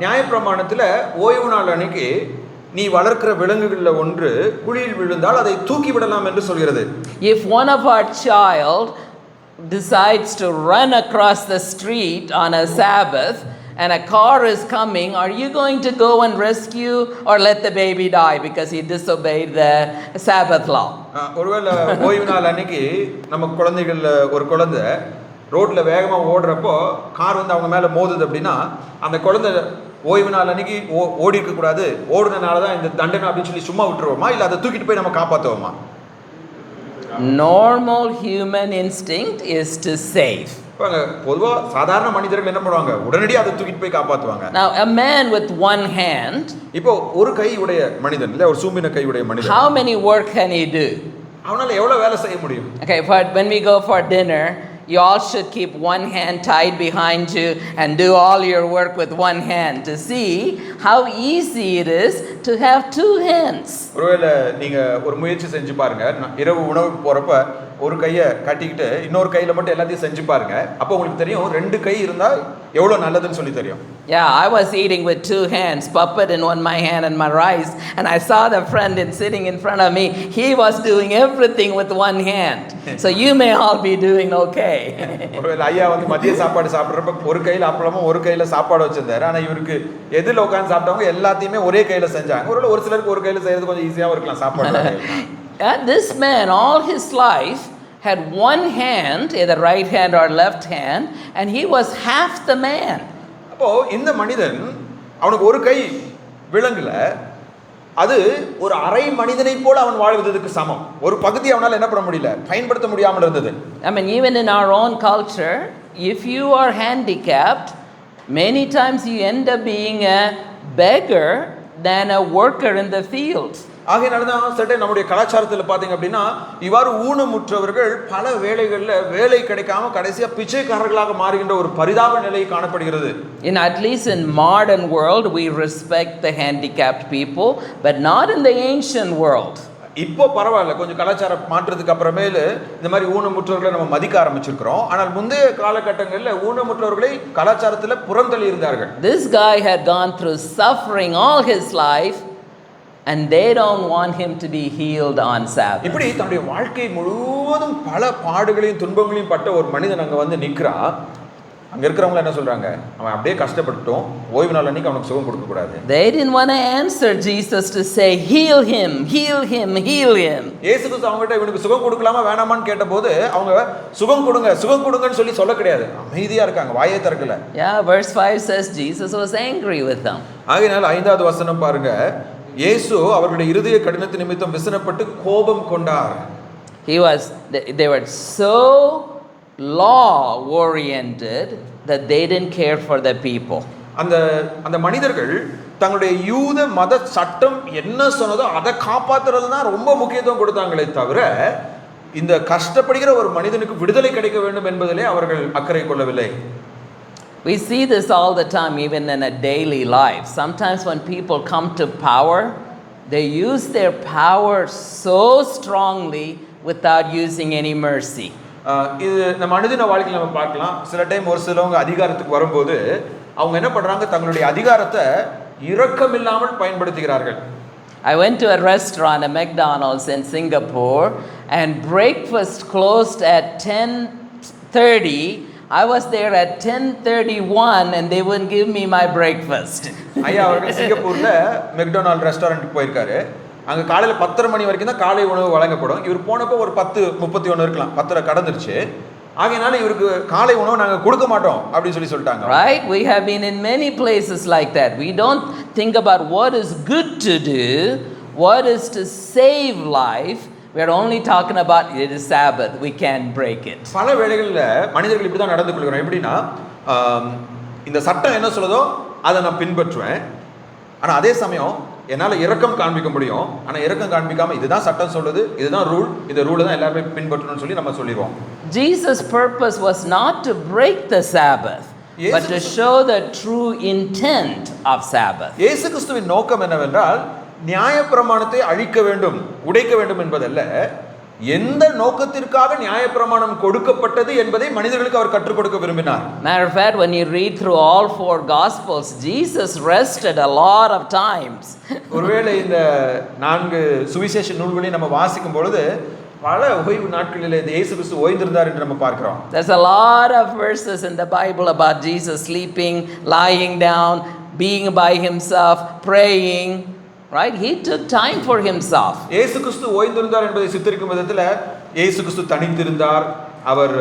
நியாயப்பிரமாணத்தில் ஓய்வு நாள் அன்னைக்கு நீ வளர்க்கிற விலங்குகளில் ஒன்று குழியில் விழுந்தால் அதை தூக்கி விடலாம் என்று சொல்கிறது. If one of our child decides to run across the street on a Sabbath and a car is coming, are you going to go and rescue or let the baby die because he disobeyed the Sabbath law? ஒருவேளை ஓய்வு நாள் அன்னைக்கு நம்ம குழந்தைகள் ஒரு குழந்தை ரோட்டில் வேகமாக ஓடுறப்போ கார் வந்து அவங்க மேலே மோதுது அப்படின்னா, அந்த குழந்தை ஓய்வு நாள் அன்னைக்கு ஓடி இருக்கக்கூடாது, ஓடுனனால தான் இந்த தண்டனை அப்படின்னு சொல்லி சும்மா விட்டுருவோமா, இல்லை அதை தூக்கிட்டு போய் நம்ம காப்பாற்றுவோமா? Normal human instinct is to save. பொதுவாக சாதாரண மனிதர்கள் என்ன பண்ணுவாங்க, உடனடியாக அதை தூக்கிட்டு போய் காப்பாற்றுவாங்க. Now a man with one hand, இப்போ ஒரு கை உடைய மனிதன் இல்லை, ஒரு சூம்பின கை உடைய மனிதன், how many work can he do? அவனால எவ்வளவு வேலை செய்ய முடியும்? Okay, but when we go for dinner, you all should keep one hand tied behind you and do all your work with one hand to see how easy it is to have two hands. ஒருவேளை நீங்க ஒரு முயற்சி செஞ்சு பாருங்க, இரவு உணவுக்கு போறப்ப ஒரு கையை கட்டிக்கிட்டு இன்னொரு கையில மட்டும் எல்லாத்தையும் செஞ்சு பாருங்க, அப்போ உங்களுக்கு தெரியும் ரெண்டு கை இருந்தா எவ்வளவு நல்லதுன்னு சொல்லி தெரியும். Yeah, I was eating with two hands, puppet in my hand and my rice, and I saw the friend sitting in front of me. He was doing everything with one hand. So you may all be doing okay. ஒருவேளை ஐயா வந்து மதிய சாப்பாடு சாப்பிட்றப்ப ஒரு கையில் அப்பளமும் ஒரு கையில் சாப்பாடு வச்சிருந்தாரு, ஆனால் இவருக்கு எதில் உட்காந்து சாப்பிட்டவங்க எல்லாத்தையுமே ஒரே கையில் செஞ்சாங்க. ஒரு சிலருக்கு ஒரு கையில் செய்யறது கொஞ்சம் ஈஸியாகவும் இருக்கலாம் சாப்பாடு. This man all his life had one hand, either right hand or left hand, and he was half the man. அப்போ இந்த மனிதன் அவனுக்கு ஒரு கை விலங்குல, அது ஒரு அரை மனிதனை போல அவன் வாழ்வதற்கு சமம். ஒரு பகுதி அவனால் என்ன பண்ண முடியல, பயன்படுத்த முடியாமல் இருந்தது. I mean, even in our own culture, if you are handicapped, many times you end up being a beggar than a worker in the field. ஆகையினால தான் சட்டை நம்முடைய கலாச்சாரத்தில் பார்த்தீங்க அப்படின்னா, இவ்வாறு ஊனமுற்றவர்கள் பல வேலைகளில் வேலை கிடைக்காம கடைசியாக பிச்சைக்காரர்களாக மாறுகின்ற ஒரு பரிதாப நிலை காணப்படுகிறது. In at least in modern world we respect the handicapped people, but not in the ancient world. இப்போ பரவாயில்ல, கொஞ்சம் கலாச்சார மாற்றத்துக்கு அப்புறமேலு இந்த மாதிரி ஊனமுற்றவர்களை நம்ம மதிக்க ஆரம்பிச்சிருக்கிறோம். ஆனால் முந்தைய காலகட்டங்களில் ஊனமுற்றவர்களை கலாச்சாரத்தில் புறந்தள்ளி இருந்தார்கள். This guy had gone through suffering all his life, and they don't want him to be healed on Sabbath. இப்படி தன்னுடைய வாழ்க்கை முழுவதும் பல பாடுகளையும் துன்பங்களையும் பட்ட ஒரு மனிதன் அங்கே வந்து நிற்கிறான். அங்கே இருக்கிறவங்க என்ன சொல்றாங்க, அவன் அப்படியே கஷ்டப்பட்டுட்டோம், ஓய்வு நாள் அன்னைக்கு அவனுக்கு சுகம் கொடுக்க கூடாது. They didn't want to answer Jesus to say, heal him, heal him, heal him. இயேசு கிறிஸ்து அவங்ககிட்ட இவனுக்கு சுகம் கொடுக்கலாமா வேணாமான்னு கேட்டபோது அவங்க சுகம் கொடுங்கன்னு சொல்லி சொல்ல கிடையாது, அமைதியா இருக்காங்க, வாயே திறக்கல. Yeah, verse 5 says Jesus was angry with them. ஆகையினால் 5வது வசனம் பாருங்க, இயேசு அவர்களுடைய இருதய கடினத்தின் நிமித்தம் விசனப்பட்டு கோபம் கொண்டார். They were so law oriented that they didn't care for the people. அந்த மனிதர்கள் தங்களுடைய யூத மத சட்டம் என்ன சொன்னதோ அதை காப்பாத்துறது தான் ரொம்ப முக்கியத்துவம் கொடுத்தாங்களே தவிர இந்த கஷ்டப்படுகிற ஒரு மனிதனுக்கு விடுதலை கிடைக்க வேண்டும் என்பதிலே அவர்கள் அக்கறை கொள்ளவில்லை. We see this all the time, even in a daily life. Sometimes when people come to power, they use their power so strongly without using any mercy. இது நம்ம மனிதன வாழ்க்கையில் நம்ம பார்க்கலாம். சில டைம் ஒரு சிலவங்க அதிகாரத்துக்கு வரும்போது அவங்க என்ன பண்றாங்க, தங்களுடைய அதிகாரத்தை இரக்கமில்லாமல் பயன்படுத்துகிறார்கள். I went to a restaurant, a McDonald's in Singapore, and breakfast closed at 10:30. I was there at 10:31 and they wouldn't give me my breakfast. ஐயா அவர்கள் சிங்கப்பூர்ல மெக்டொனால்ட் ரெஸ்டாரண்ட்டுக்கு போயிருக்காரு. அங்கே காலையில் 10:30 மணி வரைக்கும் தான் காலை உணவு வழங்கப்படும். இவர் போனப்போ ஒரு 10:31 இருக்கலாம், 10:30 கடந்துருச்சு. ஆகையினால இவருக்கு காலை உணவு நாங்கள் கொடுக்க மாட்டோம் அப்படின்னு சொல்லிட்டாங்க. Right? We have been in many places like that. We don't think about what is good to do, what is to save life. We are only talking about it is Sabbath, we can't break it. பல வேளைகளில் மனிதர்கள் இப்படி தான் நடந்து கொள்கிறோம். எப்படின்னா இந்த சட்டம் என்ன சொல்லுதோ அதை நான் பின்பற்றுவேன், ஆனால் அதே சமயம் என்னால் இரக்கம் காண்பிக்க முடியும், ஆனால் இரக்கம் காண்பிக்காம இதுதான் சட்டம் சொல்லுது, இதுதான் ரூல், இந்த ரூலை தான் எல்லாருமே பின்பற்றணும்னு சொல்லி நம்ம சொல்லிடுவோம். Jesus' purpose was not to break the Sabbath, but to show the true intent of Sabbath. இயேசு கிறிஸ்துவின் நோக்கம் என்னவென்றால் நியாயப்பிரமாணத்தை அழிக்க வேண்டும், உடைக்க வேண்டும் என்பதல்ல, எந்த நோக்கத்திற்காக நியாயப்பிரமாணம் கொடுக்கப்பட்டது என்பதை மனிதர்களுக்கு அவர் கற்றுக் கொடுக்க விரும்பினார். Matter of fact, when you read through all 4 Gospels, Jesus rested a lot of times. ஒருவேளை இந்த 4 சுவிசேஷ நூல்களையும் நம்ம வாசிக்கும் பொழுது பல ஓய்வு நாட்களிலே இயேசு கிறிஸ்து ஓய்ந்திருந்தார் என்று நம்ம பார்க்கிறோம். There's a lot of verses in the Bible about Jesus sleeping, lying down, being by himself, praying. Right? He took time for himself. இயேசு கிறிஸ்து ஓய்ந்திருந்தார் என்பதை சித்தரிக்கும் விதத்தில் இயேசு கிறிஸ்து தனித்திருந்தார், அவர்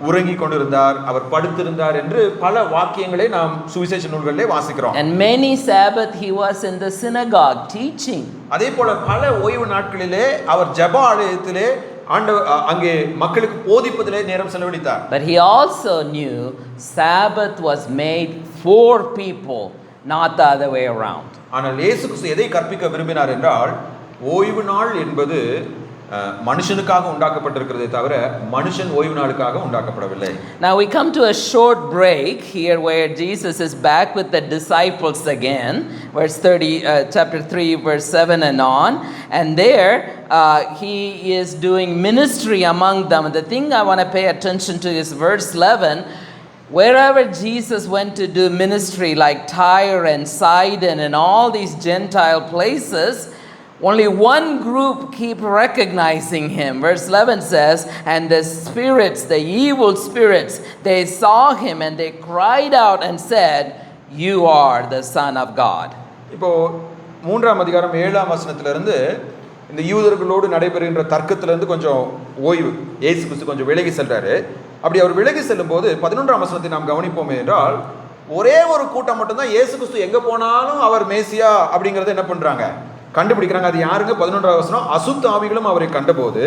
உறங்கிக் கொண்டிருந்தார், அவர் படுத்திருந்தார் என்று பல வாக்கியங்களை நாம் சுவிசேஷ நூல்களிலே வாசிக்கிறோம். And many Sabbath he was in the synagogue teaching. அதே போல பல ஓய்வு நாட்களிலே அவர் ஜெப ஆலயத்திலே அங்கே மக்களுக்கு போதிப்பதிலே நேரம் செலவழித்தார். But he also knew Sabbath was made for people, not the other way around. ஆனால் இயேசு கிறிஸ்து எதை கற்பிக்க விரும்பினார் என்றால், ஓய்வு நாள் என்பது மனுஷனுக்காக உண்டாக்கப்பட்டிருக்கிறதே தவிர மனுஷன் ஓய்வு நாளுக்காக உண்டாக்கப்படவில்லை. Now we come to a short break here where Jesus is back with the disciples again, chapter 3 verse 7 and on, and there he is doing ministry among them. And the thing I want to pay attention to is verse 11. Wherever Jesus went to do ministry, like Tyre and Sidon and all these Gentile places, only one group keep recognizing him. Verse 11 says, and the spirits, the evil spirits, they saw him and they cried out and said, you are the Son of God. இப்போ 3ஆம் அதிகாரம் 7ஆம் வசனத்திலிருந்து இந்த யூதர்களோடு நடைபெறுகின்ற தர்க்கத்திலிருந்து கொஞ்சம் ஓய்வு, இயேசு கிறிஸ்து கொஞ்சம் விலகி செல்றாரு. அப்படி அவர் விலகி செல்லும் போது 11ஆம் வசனத்தை நாம் கவனிப்போமே என்றால், ஒரே ஒரு கூட்டம் மட்டும்தான் இயேசு கிறிஸ்து எங்க போனாலும் அவர் மேசியா அப்படிங்கறத என்ன பண்றாங்க, கண்டுபிடிக்கிறாங்க. அது யாருங்க? 11ஆம் வசனம், அசுத்த ஆவிகளும் அவரை கண்டபோது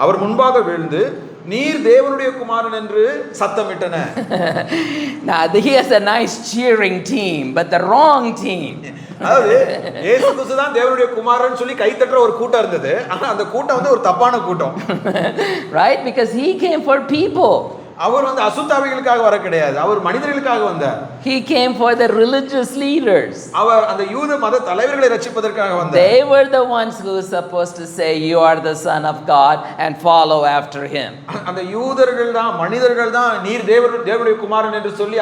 அவர் முன்பாக விழுந்து நீர் தேவனுடைய குமாரன் என்று சத்தமிட்டன. Now he has a nice cheering team, but the wrong team. அதாவது இயேசு கிறிஸ்து தான் தேவனுடைய குமாரன் சொல்லி கை தட்டுற ஒரு கூட்டம் இருந்தது. ஆனா அந்த கூட்டம் ஒரு தப்பான கூட்டம். Right? Because he came for people. அவர் வந்து அசுத்தாவிகளுக்காக வர கிடையாது, அவர் மனிதர்களுக்காக வந்தார். He came for the religious leaders. அவர் அந்த யூத மத தலைவர்களை ரட்சிப்பதற்காக வந்தார். They were the ones who were supposed to say, "You are the Son of God," and follow after him. அந்த யூதர்கள் தான், மனிதர்கள் தான், நீர் தேவனுடைய குமாரன் என்று சொல்லி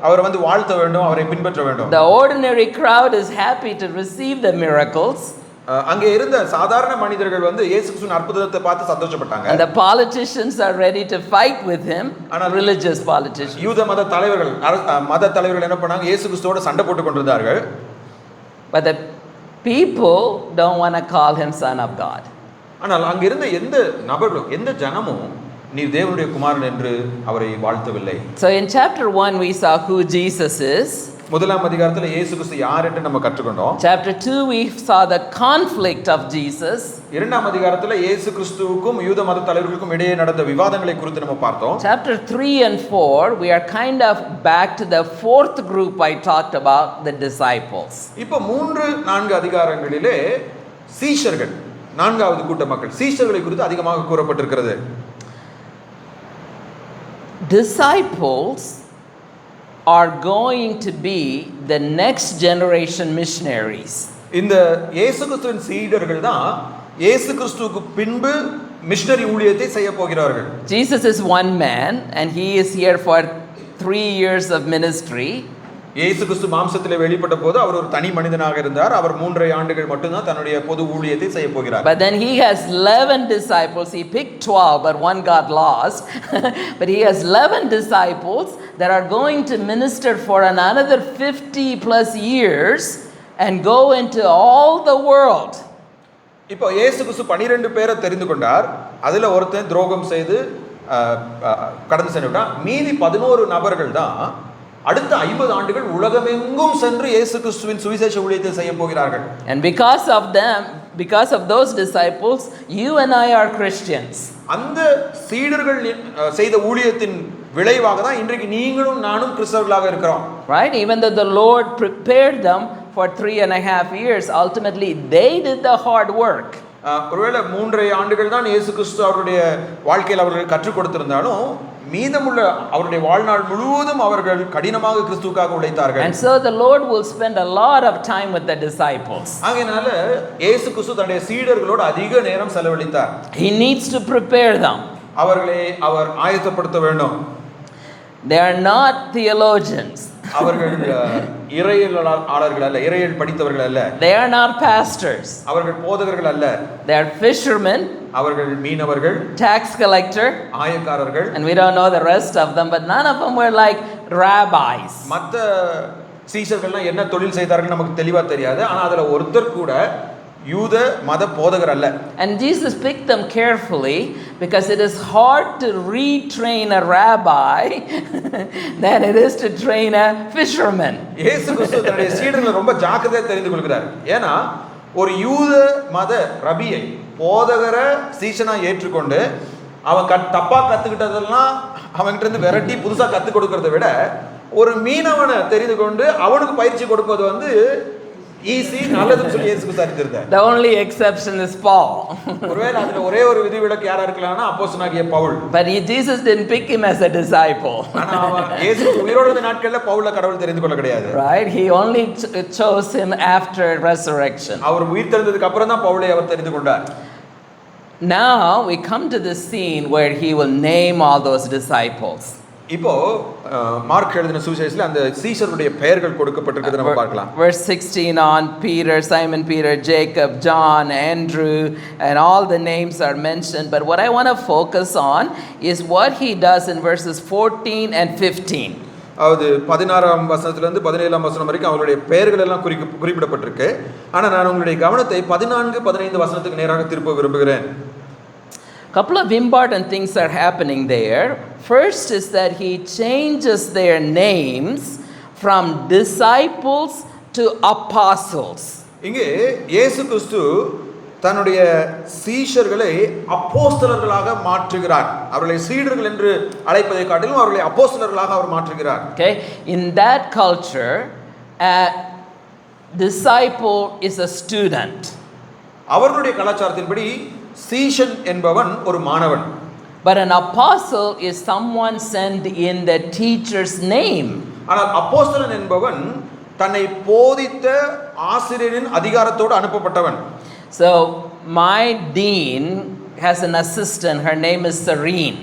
அவரை வந்து வாழ்த்த வேண்டும், அவரை பின்பற்ற வேண்டும். The ordinary crowd is happy to receive the miracles. அங்கே இருந்த சாதாரண மனிதர்கள் வந்து இயேசு கிறிஸ்துவின் அற்புதத்தை பார்த்து சந்தோஷப்பட்டாங்க. And the politicians are ready to fight with him. Religious politicians. யூத மத தலைவர்கள் என்ன பண்ணாங்க? இயேசு கிறிஸ்துவோட சண்டை போட்டுக் கொண்டிருந்தார்கள். But the people don't want to call him Son of God. ஆனால் அங்க இருந்த எந்த நபர்களும், எந்த ஜனமும் நீர் தேவனுடைய குமாரன் என்று அவரை வாழ்த்தவில்லை. So in chapter 1 we saw who Jesus is. முதலாம் அதிகாரத்துல இயேசு கிறிஸ்து யார் என்று நம்ம கற்றுக்கொண்டோம். Chapter 2 we saw the conflict of Jesus. இரண்டாம் அதிகாரத்துல இயேசு கிறிஸ்துவுக்கும் யூத மத தலைவர்களுக்கும் இடையே நடந்த விவாதங்களை குறித்து நம்ம பார்த்தோம். Chapter 3 and 4 we are kind of back to the fourth group I talked about, the disciples. இப்போ 3-4 அதிகாரங்களிலே சீஷர்கள், நான்காவது கூட்ட மக்கள், சீஷர்களை குறித்து அதிகமாக கூறப்பட்டிருக்கிறது. Disciples are going to be the next generation missionaries. இந்த இயேசு கிறிஸ்துவின் சீடர்கள் தான் இயேசு கிறிஸ்துவுக்கு பின்பு மிஷனரி ஊழியத்தை செய்ய போகிறார்கள். Jesus is one man and he is here for 3 years of ministry. இயேசு கிறிஸ்து மாம்சத்திலே வெளிப்பட்ட போது அவர் ஒரு தனி மனிதனாக இருந்தார். அவர் 3.5 ஆண்டுகள் மட்டும்தான் தன்னுடைய பொது ஊழியத்தை செய்ய போகிறார். But then he has 11 disciples. He picked 12 but one got lost. But he has 11 disciples that are going to minister for another 50 plus years and go into all the world. இப்போ இயேசு கிறிஸ்து 12 பேரை தெரிந்து கொண்டார். அதுல ஒருத்தன் துரோகம் செய்து கடந்து சென்று விட்டான். மீதி 11 நபர்கள் தான் அடுத்த 50 ஆண்டுகள் உலகமெங்கும் சென்று இயேசு கிறிஸ்துவின் சுவிசேஷ ஊழியத்தை செய்ய போகிறார்கள். And because of them, because of those disciples, you and I are Christians. அந்த சீடர்கள் செய்த ஊழியத்தின் விளைவாக தான் இன்றைக்கு நீங்களும் நானும் கிறிஸ்தவர்களாக இருக்கிறோம். Right? Even though the Lord prepared them for 3.5 years, ultimately they did the hard work. ஒருவேளை 3.5 ஆண்டுகள் தான் இயேசு கிறிஸ்து அவருடைய வாழ்க்கையில் அவர்கள் கற்றுக் கொடுத்திருந்தாலும் மீதமுள்ள அவருடைய வாழ்நாள் முழுவதும் அவர்கள் கடினமாக கிறிஸ்துவுக்காக உழைத்தார்கள். And so the Lord will spend a lot of time with the disciples. ஆகையால இயேசு கிறிஸ்து தன்னுடைய சீடர்களோடு அதிக நேரம் செலவழித்தார். He needs to prepare them. அவர்களை அவர் ஆயத்தப்படுத்த வேண்டும். They are not theologians. அவர்கள் இறையியலாளர்கள் அல்ல, இறையியல் படித்தவர்கள் அல்ல. They are not pastors. அவர்கள் போதகர்கள் அல்ல. They are fishermen. அவர்கள் மீனவர்கள், tax collector, ஆயக்காரர்கள். and we don't know the rest of them, but none of them were like rabbis. மற்ற சீஷர்கள்லாம் என்ன தொழில் செய்தார்கள் நமக்கு தெளிவா தெரியாது. ஆனா அதுல ஒருத்தர் கூட யூத மத போதகர் அல்ல. And Jesus picked them carefully because it is hard to retrain a rabbi than it is to train a fisherman. இயேசு கிறிஸ்து தன்னுடைய சீடர்களை ரொம்ப ஜாக்கிரதையா தெரிந்து கொள்கிறார். ஏன்னா ஒரு யூத மத ரபியை, போதகரை சீஷனா ஏற்றுக்கொண்டு அவன் தப்பா கத்துக்கிட்டதெல்லாம் அவன்கிட்ட இருந்து விரட்டி புதுசா கத்துக் கொடுக்கறத விட ஒரு மீனவனை தெரிந்து கொண்டு அவனுக்கு பயிற்சி கொடுப்பது வந்து ஈஸி, நல்லதுன்னு சொல்லி இயேசு கிறிஸ்து அறிந்திருந்தார். The only exception is Paul. ஒருவேளை அதுல ஒரே ஒரு விதிவிலக்கு யாரா இருக்கலாம்னா அப்போஸ்தலனாகிய Pavul. But Jesus didn't pick him as a disciple. ஆனா இயேசு உயிரோடு இருந்த நாட்கள்ல பவுல கடவுள் தெரிந்து கொள்ள கிடையாது. Right? He only chose him after resurrection. அவர் உயிர் தெழுந்ததுக்கு அப்புறம் தான் பவுலை அவர் தெரிந்து கொண்டார். Now we come to the scene where he will name all those disciples. இப்போ மார்க் எழுதின சுவிசேஷத்துல அந்த சீஷருடைய பெயர்கள் கொடுக்கப்பட்டிருக்கிறது நம்ம பார்க்கலாம். Verse 16 on, Peter, Simon Peter, Jacob, John, Andrew, and all the names are mentioned, but what I want to focus on is what he does in verses 14 and 15. அதாவது 16ஆம் வசனத்துல இருந்து 17ஆம் வசனம் வரைக்கும் அவருடைய பெயர்கள் எல்லாம் குறிப்பிடப்பட்டிருக்கு. ஆனா நான் உங்களுடைய கவனத்தை 14-15 வசனத்துக்கு நேராக திருப்ப விரும்புகிறேன். Couple of important things are happening there. First is that he changes their names from disciples to apostles. இங்கே இயேசு கிறிஸ்து தன்னுடைய சீஷர்களை அப்போஸ்தலர்களாக மாற்றுகிறார். அவர்களை சீடர்கள் என்று அழைப்பதை காட்டிலும் அவர்களை அப்போஸ்தலர்களாக அவர் மாற்றுகிறார். Okay, in that culture, a disciple is a student. அவர்களுடைய கலாச்சாரத்தின்படி சீஷன் என்பவன் ஒரு மாணவன். But an apostle is someone sent in the teacher's name. ஆனால் அப்போஸ்தலன் என்பவன் தன்னை போதித்த ஆசிரியரின் அதிகாரத்தோடு அனுப்பப்பட்டவன். So my dean has an assistant. Her name is Serene.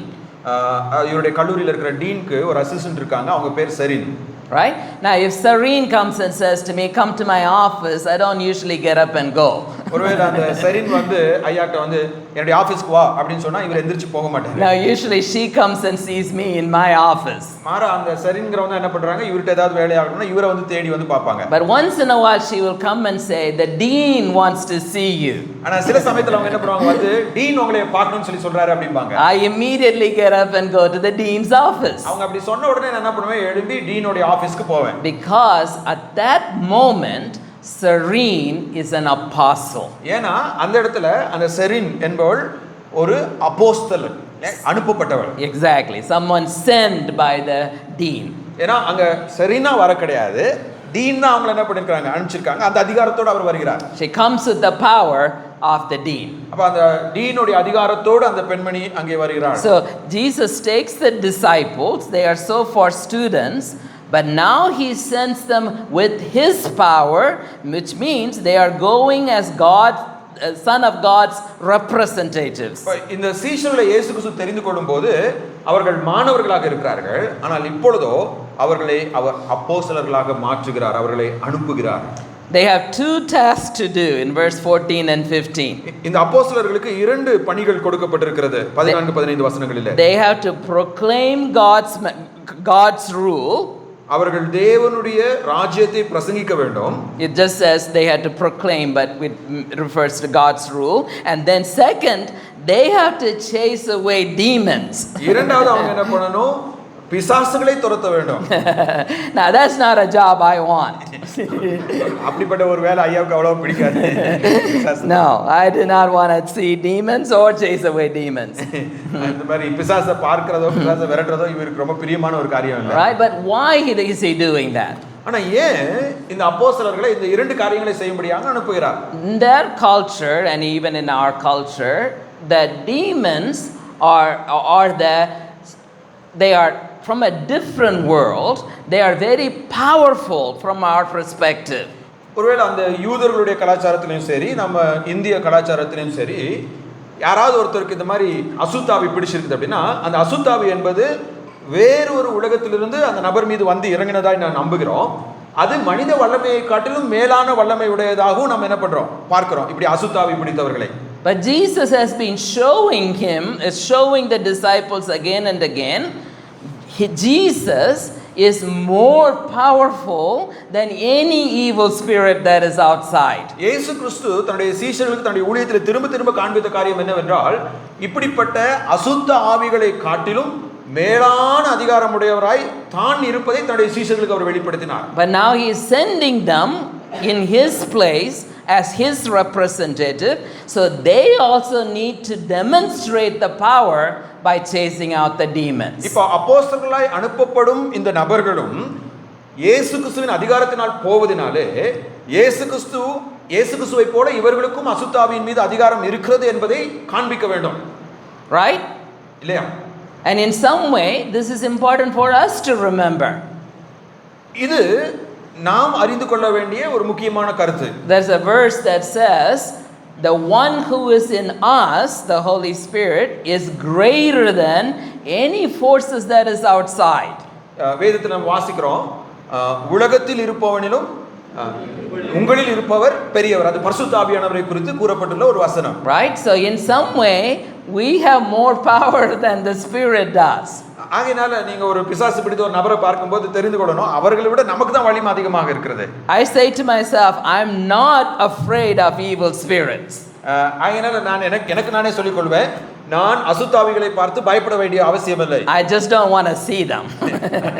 இவருடைய கல்லூரியில் இருக்கிற டீனுக்கு ஒரு அசிஸ்டன்ட் இருக்காங்க, அவங்க பேர் serine. Right? Now if Serene comes and says to me, come to my office, I don't usually get up and go. ஒருவேளை அந்த செரின் வந்து ஐயாட்ட வந்து என்னுடைய ஆபீஸ்க்கு வா அப்படினு சொன்னா இவர் எந்திரச்சு போக மாட்டாரு. Now usually she comes and sees me in my office. மாறா அந்த செரின்ங்கறவங்க என்ன பண்றாங்க, இவர்ட்ட ஏதாவது வேலை ஆகணும்னா இவரை வந்து தேடி வந்து பாப்பாங்க. But once in a while she will come and say, the dean wants to see you. ஆனா சில சமயத்துல அவங்க என்ன பண்ணுவாங்க, வந்து டீன் உங்களை பார்க்கணும்னு சொல்றாரு அப்படிம்பாங்க. I immediately get up and go to the dean's office. அவங்க அப்படி சொன்ன உடனே நான் என்ன பண்ணுவேன், எழும்பி டீனோட ஆபீஸ்க்கு போவேன். Because at that moment Serene is an apostle. ஏனா அந்த இடத்துல அந்த செரின் என்பவள் ஒரு அப்போஸ்தலன், அனுப்பப்பட்டவள். Exactly, someone sent by the dean. ஏனா அங்க செரினா வர கிடையாது, டீன் தான் அவங்களை என்ன பண்ணிருக்காங்க, அனுப்பிச்சிருக்காங்க. அந்த அதிகாரத்தோட அவர் வருகிறார். She comes with the power of the dean. அப்ப அந்த டீனுடைய அதிகாரத்தோட அந்த பெண்மணி அங்கே வருகிறார். So Jesus takes the disciples, they are so far students, but now he sends them with his power, which means they are going as God's son of God's representatives. இந்த சீஷர்களை இயேசு கிறிஸ்து தெரிந்து கொள்ளும்போது அவர்கள் மாணவர்களாக இருக்கிறார்கள், ஆனால் இப்பொழுதோ அவர்களை அவர் அப்போஸ்தலர்களாக மாற்றுகிறார், அவர்களை அனுப்புகிறார். They have two tasks to do in verse 14 and 15. இந்த அப்போஸ்தலர்களுக்கு இரண்டு பணிகள் கொடுக்கப்பட்டிருக்கிறது 14 15 வசனங்களிலே. They have to proclaim God's rule. அவர்கள் தேவனுடைய ராஜ்யத்தை பிரசங்கிக்க வேண்டும். It just says they had to proclaim, but it refers to God's rule. And then second, they have to chase away demons. இரண்டாவது அவங்க என்ன பண்ணணும், பிசாசுகளை துரத்த வேண்டும். Now that's not a job I want. அப்படிப்பட்ட ஒரு வேலை ஐயாவுக்கு அவ்வளவு பிடிக்காது. No, I do not want to see demons or chase away demons. இந்த மாதிரி பிசாசை பார்க்கிறதோ பிசாசை விரட்டுறதோ இவருக்கு ரொம்ப பிரியமான ஒரு காரியம் இல்ல. Right, but why is he doing that? ஆனா ஏன் இந்த அப்போஸ்தலர்களை இந்த இரண்டு காரியங்களை செய்யும்படியாக அனுப்புகிறார்? In their culture and even in our culture, the demons they are from a different world. They are very powerful from our perspective. ஒருவேளை அந்த யூதர்களுடைய கலாச்சாரத்திலும் சரி, நம்ம இந்திய கலாச்சாரத்திலும் சரி, யாராவது ஒருத்தருக்கு இந்த மாதிரி அசுத்தாவி பிடிச்சிருக்குது அப்படின்னா அந்த அசுத்தாவி என்பது வேறொரு உலகத்திலிருந்து அந்த நபர் மீது வந்து இறங்கினதாய் நான் நம்புகிறோம். அது மனித வல்லமையை காட்டிலும் மேலான வல்லமை உடையதாகவும் நம்ம என்ன பண்றோம், பார்க்கிறோம் இப்படி அசுத்தாவி பிடித்தவர்களை. But Jesus has been showing the disciples again and again, Jesus is more powerful than any evil spirit that is outside. இயேசு கிறிஸ்து தன்னுடைய சீஷர்களுக்கு தன்னுடைய ஊழியத்தில் திரும்ப திரும்ப காண்பித்த காரியம் என்னவென்றால், இப்படிப்பட்ட அசுத்த ஆவிகளை காட்டிலும் மேலான அதிகாரம் உடையவராய் தான் இருப்பதை தன்னுடைய சீஷர்களுக்கு அவர் வெளிப்படுத்தினார். But now he is sending them in his place as his representative, so they also need to demonstrate the power by chasing out the demons. இப்போ அப்போஸ்தலர்களாய் அனுப்பப்படும் இந்த நபர்களும் இயேசு கிறிஸ்துவின் அதிகாரத்தினால் போவதினாலே இயேசு கிறிஸ்துவை போல இவர்களுக்கும் அசுத்தாவியின் மீது அதிகாரம் இருக்கிறது என்பதை காண்பிக்க வேண்டும். Right? இல்லையா? And in some way this is important for us to remember. இது நாம் அறிந்து கொள்ள வேண்டிய ஒரு முக்கியமான கருத்து. There's a verse that says the one who is in us, the Holy Spirit, is greater than any forces that is outside. வேதத்தில் நாம் வாசிக்கிறோம், உலகத்தில் இருப்பவனிலும் உங்களில் இருப்பவர் பெரியவர். அது பரிசுத்த ஆவியானவரை குறித்து கூறப்பட்டுள்ள ஒரு வசனம். Right? So in some way we have more power than the Spirit does. ஆகையால நீங்க ஒரு பிசாசு பிடித்த ஒரு நபரை பார்க்கும்போது தெரிந்து கொள்ளணும், அவர்களை விட நமக்கு தான் வலிமை அதிகமாக இருக்கிறது. I say to myself, I'm not afraid of evil spirits. ஆகையால நான் எனக்கு நானே சொல்லிக் கொள்வேன், நான் அசுத்தாவிகளை பார்த்து பயப்பட வேண்டிய அவசியம் இல்லை. I just don't want to see them.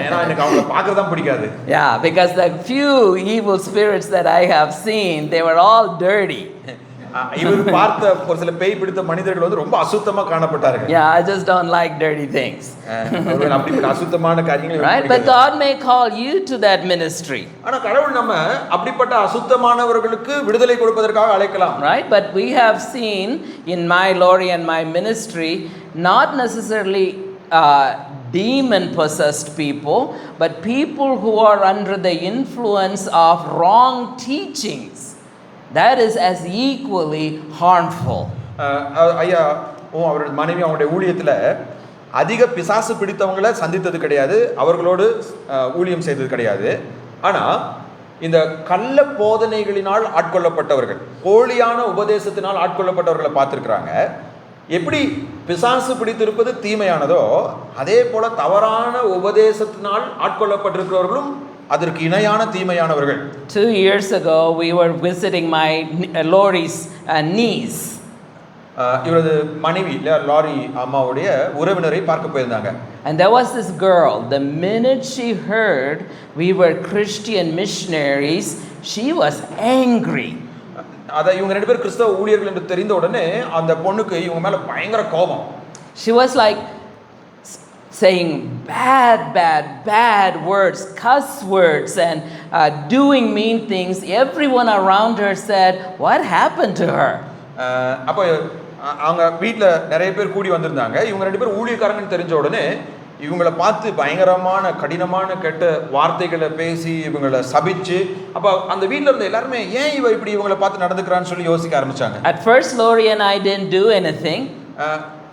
ஏன்னா எனக்கு அவங்களை பார்க்கறது தான் பிடிக்காது. Yeah, because the few evil spirits that I have seen, they were all dirty. இவர் பார்த்த ஒரு சில பேய் பிடித்த மனிதர்கள் வந்து ரொம்ப அசுத்தமா காணப்பட்டார்கள். Yeah, I just don't like dirty things. ஒருவேளை அப்படிப்பட்ட அசுத்தமான காரியங்கள் Right? But God may call you to that ministry. ஆனா கடவுள் நம்ம அப்படிப்பட்ட அசுத்தமானவர்களுக்கு விடுதலை கொடுப்பதற்காக அழைக்கலாம். Right? But we have seen in my Lori and my ministry, not necessarily demon possessed people, but people who are under the influence of wrong teachings. That is as equally harmful. ஐயா அவருடைய மனைவி அவருடைய ஊழியத்துல அதிக பிசாசு பிடித்தவங்களை சந்தித்தது கிடையாது, அவர்களோடு ஊழியம் செய்தது கிடையாது. ஆனா இந்த கள்ள போதனைகளினால் ஆட்கொள்ளப்பட்டவர்கள், போலியான உபதேசத்தினால் ஆட்கொள்ளப்பட்டவர்களை பார்த்துருக்குறாங்க. எப்படி பிசாசு பிடித்திருப்பது தீமையானதோ அதே போல தவறான உபதேசத்தினால் ஆட்கொள்ளப்பட்டிருக்கிறவர்களும் அதற்கு இணையான தீமையானவர்கள். 2 years ago we were visiting my Lori's niece. இவரது மனைவி லாரி அம்மாவுடைய உறவினரை பார்க்க போயிருந்தாங்க. And there was this girl, the minute she heard we were Christian missionaries, she was angry. அத இவங்க ரெண்டு பேரும் கிறிஸ்தவ ஊழியர்கள் என்று தெரிந்த உடனே அந்த பொண்ணுக்கு இவங்க மேல பயங்கர கோபம். She was like saying bad words, cuss words, and doing mean things. Everyone around her said, what happened to her? அப்போ அவங்க வீட்டில் நிறைய பேர் கூடி வந்திருந்தாங்க. இவங்க ரெண்டு பேரும் ஊழியக்காரங்கன்னு தெரிஞ்ச உடனே இவங்களை பார்த்து பயங்கரமான கடினமான கெட்ட வார்த்தைகளை பேசி இவங்களை சபிச்சு, அப்போ அந்த வீட்டில் இருந்த எல்லாருமே ஏன் இப்படி இவங்களை பார்த்து நடந்துக்கிறான்னு சொல்லி யோசிக்க ஆரம்பிச்சாங்க. At first Lori and I didn't do anything.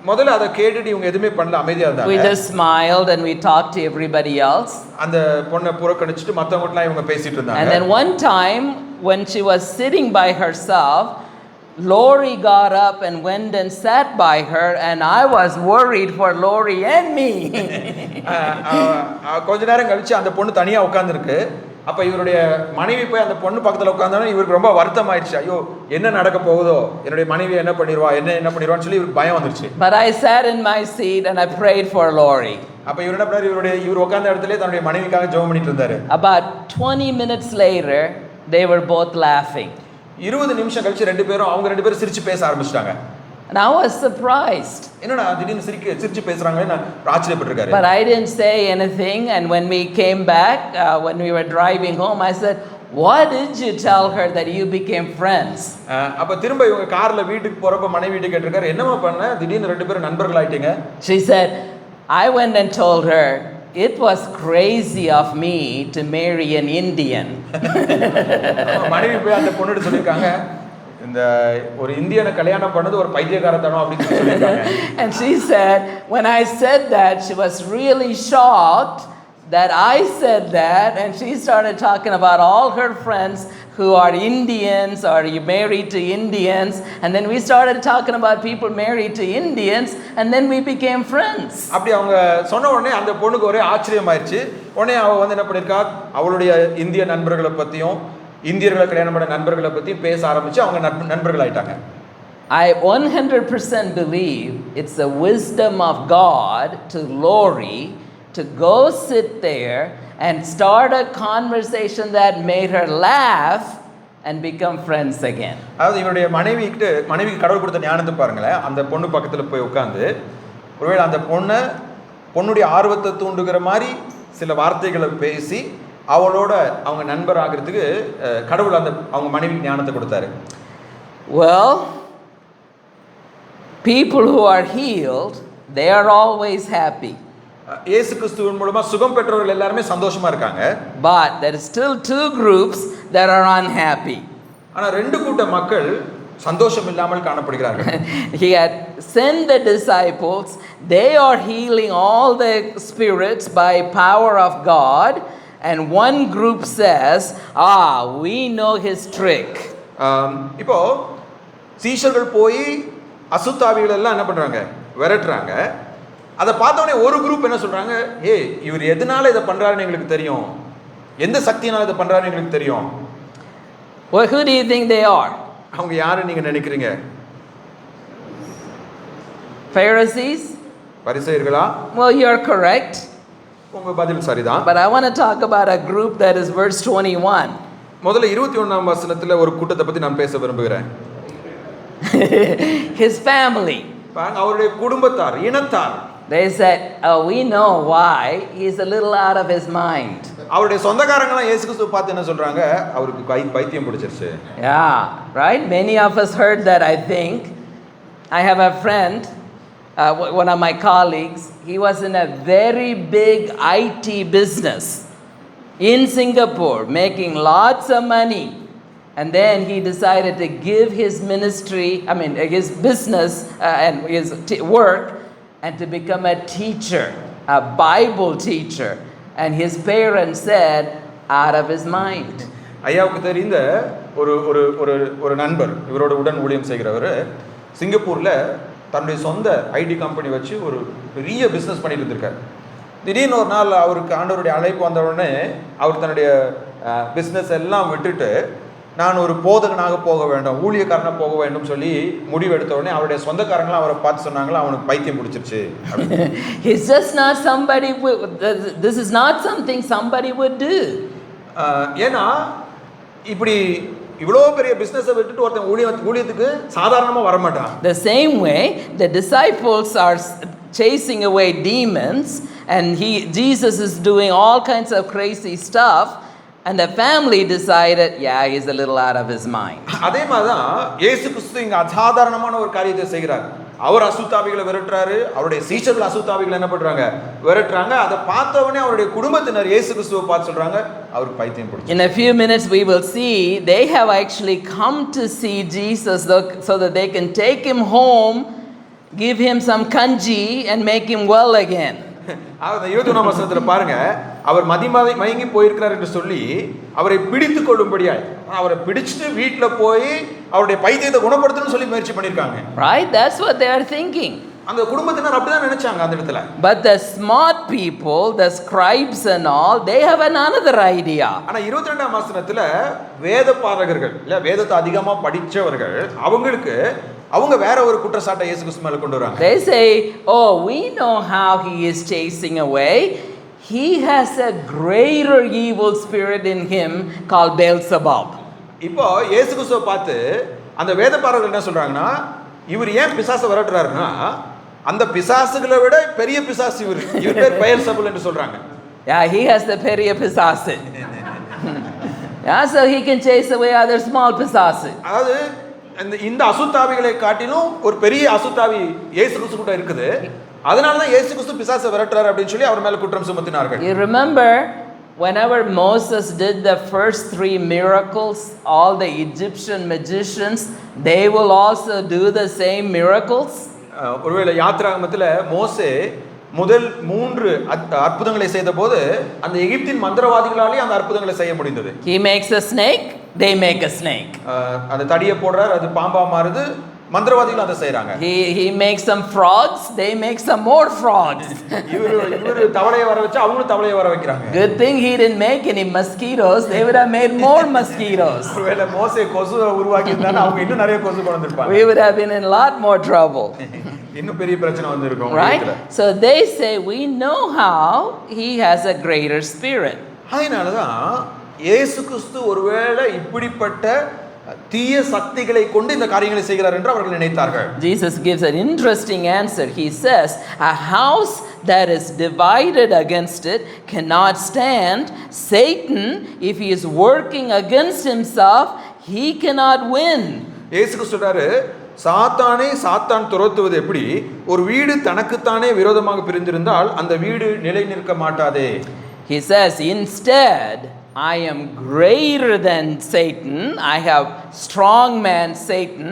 முதல்ல அதை கேட்டுட்டு இவங்க எதுவுமே பண்ணல, அமைதியா இருந்தாங்க. We just smiled and we talked to everybody else. அந்த பொண்ணை புறக்கணிச்சிட்டு மத்தவங்கட்டலாம் இவங்க பேசிட்டு இருந்தாங்க. And then one time when she was sitting by herself, Lori got up and went and sat by her, and I was worried for Lori and me. கொஞ்ச நேரம் கழிச்சு அந்த பொண்ணு தனியா உட்கார்ந்திருக்கு. அப்ப இவருடைய மனைவி போய் அந்த பொண்ணு பக்கத்துல உட்கார்ந்தானே இவருக்கு ரொம்ப வருத்தம் ஆயிடுச்சு. ஐயோ என்ன நடக்க போகுதோ, என்னுடைய மனைவி என்ன பண்ணிடுவான்னு சொல்லி இவருக்கு பயம் வந்துருச்சு. But I sat in my seat and I prayed for Lori. அப்ப இவர் என்ன பண்ணாரு, இவர் உட்கார்ந்த இடத்துல தன்னுடைய மனைவிக்காக ஜெபம் பண்ணிட்டு இருந்தாரு. About 20 minutes later they were both laughing. 20 நிமிஷம் கழிச்சு அவங்க ரெண்டு பேரும் சிரிச்சு பேச ஆரம்பிச்சிட்டாங்க. And I was surprised. என்னடா திடீர்னு சிரிச்சு பேசுறாங்களே, நான் ஆச்சரியப்பட்டிருக்காரு. But I didn't say anything, and when we came back, when we were driving home, I said, what did you tell her that you became friends? அப்ப திரும்ப இவங்க கார்ல வீட்டுக்கு போறப்ப மனைவி வீட்டுக்கு கேட்டிருக்காரு, என்னமா பண்ண திடீர்னு ரெண்டு பேரும் நண்பர்கள் ஆயிட்டீங்க? She said, I went and told her it was crazy of me to marry an Indian. மனைவி போய் அந்த பொண்ணுட்ட சொல்லிருக்காங்க, இந்த ஒரு இந்தியனை கல்யாணம் பண்ணது ஒரு பைத்தியக்காரத்தனம் அப்படின்னு சொல்லிருக்காங்க. And she said, when I said that, she was really shocked that I said that, and she started talking about all her friends who are Indians or you married to Indians, and then we started talking about people married to Indians, and then we became friends. அப்படி அவங்க சொன்ன உடனே அந்த பொண்ணுக்கு ஒரே ஆச்சரியமாயிருச்சு. உடனே அவ வந்து என்ன பண்ணிருக்கா, அவளுடைய இந்திய நண்பர்களை பத்தியும் இந்தியர்களை கல்யாணம் பண்ண நண்பர்களை பத்தியும் பேச ஆரம்பிச்சு அவங்க நண்பர்கள் ஆயிட்டாங்க. I 100% believe it's the wisdom of God to Lori to go sit there and start a conversation that made her laugh and become friends again. அதாவது இவருடைய மனைவிக்கு கடவுள் கொடுத்த ஞானத்தை பாருங்களேன். அந்த பொண்ணு பக்கத்தில் போய் உட்காந்து ஒருவேளை அந்த பொண்ணுடைய ஆர்வத்தை தூண்டுகிற மாதிரி சில வார்த்தைகளை பேசி அவளோட அவங்க நண்பர் ஆகிறதுக்கு கடவுள் அவங்க மனைவிக்கு ஞானத்தை கொடுத்தாரு. Well, people who are healed, they are always happy. இயேசு கிறிஸ்துவின் மூலமா சுகம் பெற்றவர்கள் எல்லாரும் சந்தோஷமா இருக்காங்க. But there is still two groups that are unhappy. ஆனா ரெண்டு கூட்ட மக்கள் சந்தோஷம் இல்லாமல் காணப்படுகிறார்கள். He had sent the disciples, they are healing all the spirits by power of God, and one group says, we know his trick. இப்போ சீஷர்கள் போய் அசுத்தாவிகள் எல்லாம் என்ன பண்றாங்க, விரட்டுறாங்க. அதை பார்த்தோன்னே ஒரு குரூப் என்ன சொல்றாங்க, இவர் எதனால இதை பண்றாருன்னு எங்களுக்கு தெரியும், எந்த சக்தியினால இதை பண்றாருன்னு எங்களுக்கு தெரியும். Well, who do you think they are? அவங்க யாரு நீங்க நினைக்கிறீங்க? Pharisees? பரிசேயர்களா? Well, you're correct. உங்க பதில் சரிதான். But I want to talk about a group that is verse 21. முதல்ல 21ஆம் வசனத்துல ஒரு கூட்டத்தை பத்தி நான் பேச விரும்புகிறேன். his family. பாருங்க, அவருடைய குடும்பத்தார், இனத்தார். They said, oh, we know why he's a little out of his mind. அவருடைய சொந்தக்காரங்கலாம் இயேசு கிறிஸ்துவை பார்த்து என்ன சொல்றாங்க? அவருக்கு பைத்தியம் பிடிச்சிருச்சு. Yeah, right? Many of us heard that, I think. I have a friend, one of my colleagues. He was in a very big IT business in Singapore, making lots of money. And then he decided to give his ministry, his business and his work, and to become a teacher, a Bible teacher. And his parents said, out of his mind. ஐயாவுக்கு தெரிந்த ஒரு நண்பர், இவரோட உடன் ஊழியம் செய்கிறவர், சிங்கப்பூரில் தன்னுடைய சொந்த ஐடி கம்பெனி வச்சு ஒரு பெரிய பிஸ்னஸ் பண்ணிட்டு இருந்திருக்காரு. திடீர்னு ஒரு நாள் அவருக்கு ஆண்டவருடைய அழைப்பு வந்த உடனே அவர் தன்னுடைய பிஸ்னஸ் எல்லாம் விட்டுட்டு நான் ஒரு போதகனாக போக வேண்டும், ஊழியக்காரனாக போக வேண்டும் சொல்லி முடிவு எடுத்த உடனே அவருடைய சொந்தக்காரங்களாம் அவரை பார்த்து சொன்னாங்களா, அவனுக்கு பைத்தியம் பிடிச்சிருச்சு. He's just not somebody, this is not something somebody would do. ஏன்னா இப்படி இவ்வளோ பெரிய பிஸ்னஸை விட்டுட்டு ஒருத்தன் ஊழியத்துக்கு சாதாரணமாக வரமாட்டான். The same way the disciples are chasing away demons and Jesus is doing all kinds of crazy stuff. And the family decided, yeah, he's a little out of his mind. அதே மாதிரி தான் இயேசு கிறிஸ்து இங்கே அசாதாரணமான ஒரு காரியத்தை செய்கிறார். அவர் அசுத்தாவிகளை விரட்டுறாரு, அவருடைய சீஷர்கள் அசுத்தாவிகளை என்ன பண்றாங்க? விரட்டுறாங்க. அதை பார்த்தவொடனே அவருடைய குடும்பத்தினர் இயேசு கிறிஸ்துவை பார்த்து சொல்றாங்க, அவருக்கு பைத்தியம் பிடிச்சு. In a few minutes we will see they have actually come to see Jesus so that they can take him home, give him some kanji and make him well again. அந்த 21ஆம் வசனத்தில் பாருங்க, அவர் மயங்கி போயிருக்கிறார் என்று சொல்லி அவரை பிடித்து கொள்ளும்படியாய் அவரை பிடிச்சிட்டு வீட்டில் போய் அவருடைய பைத்தியத்தை குணப்படுத்தணும்னு சொல்லி முயற்சி பண்ணியிருக்காங்க. Right? That's what they are thinking. அந்த குடும்பத்தினர் அப்படிதான் நினைச்சாங்க அந்த இடத்துல. But the smart people, the scribes and all, they have another idea. ஆனா 22ஆம் வசனத்துல வேத பாரகர்கள் இல்ல வேதத்தை அதிகமா படிச்சவர்கள் அவங்க வேற ஒரு குற்றச்சாட்டை இயேசு கிறிஸ்து மேல கொண்டு வராங்க. They say, oh, we know how he is chasing away. He has a greater evil spirit in him called Beelzebub. இப்போ இயேசு கிறிஸ்துவை பார்த்து அந்த வேத பாரகர்கள் என்ன சொல்றாங்கன்னா, இவர் ஏன் பிசாசை விரட்டுறாருன்னா அந்த பிசாசுகளை விட பெரிய பிசாசு இவர் பேர் பெயல்செபூல் என்று சொல்றாங்க. Yeah, he has the பெரிய பிசாசு. Yeah, so he can chase away other small பிசாசு. அதாவது இந்த அசுத்தாவிகளை காட்டிலும் ஒரு பெரிய அசுத்தாவி இயேசு கிறிஸ்து கிட்ட இருக்குது. அதனால தான் இயேசு கிறிஸ்து பிசாசை விரட்டுறாரு அப்படின்னு சொல்லி அவர் மேல குற்றம் சுமத்தினார்கள். You remember whenever Moses did the first 3 miracles, all the Egyptian magicians, they will also do the same miracles. ஒருவேளை யாத்திராகமத்தில் மோசே முதல் 3 அற்புதங்களை செய்த போது அந்த எகிப்தின் மந்திரவாதிகளாலே அந்த அற்புதங்களை செய்ய முடிந்தது. He makes a snake, they make a snake. அந்த தடியை போடுறார், அது பாம்பா மாறுது, மந்திரவாதிகள் அதை செய்றாங்க. He makes some frogs, they make some more frogs. இவரு தவளையை வர வச்சு அவங்களும் தவளையை வர வைக்கிறாங்க. Good thing he didn't make any mosquitoes, they would have made more mosquitoes. ஒருவேளை மோசே கொசுவை உருவாக்கி இருந்தா அவங்க இன்னும் நிறைய கொசு கொண்டு வந்திருப்பாங்க. We would have been in a lot more trouble. இன்னும் பெரிய பிரச்சனை வந்திருக்கும். Right? So they say we know how he has a greater spirit. அதனால தான் இயேசு கிறிஸ்து ஒருவேளை இப்படிப்பட்ட தீய சக்திகளை கொண்டு இந்த காரியங்களை செய்கிறார் என்று அவர்கள் நினைத்தார்கள். Jesus gives an interesting answer. He says, a house that is divided against it cannot stand. Satan, if he is working against himself, he cannot win. இயேசு கிறிஸ்து சொல்றாரு, சாத்தான் துரத்துவது எப்படி? ஒரு வீடு தனக்குத்தானே விரோதமாக பிரிந்திருந்தால் அந்த வீடு நிலை நிற்க மாட்டாதே. He says, instead, I am greater than Satan. I have strong man Satan.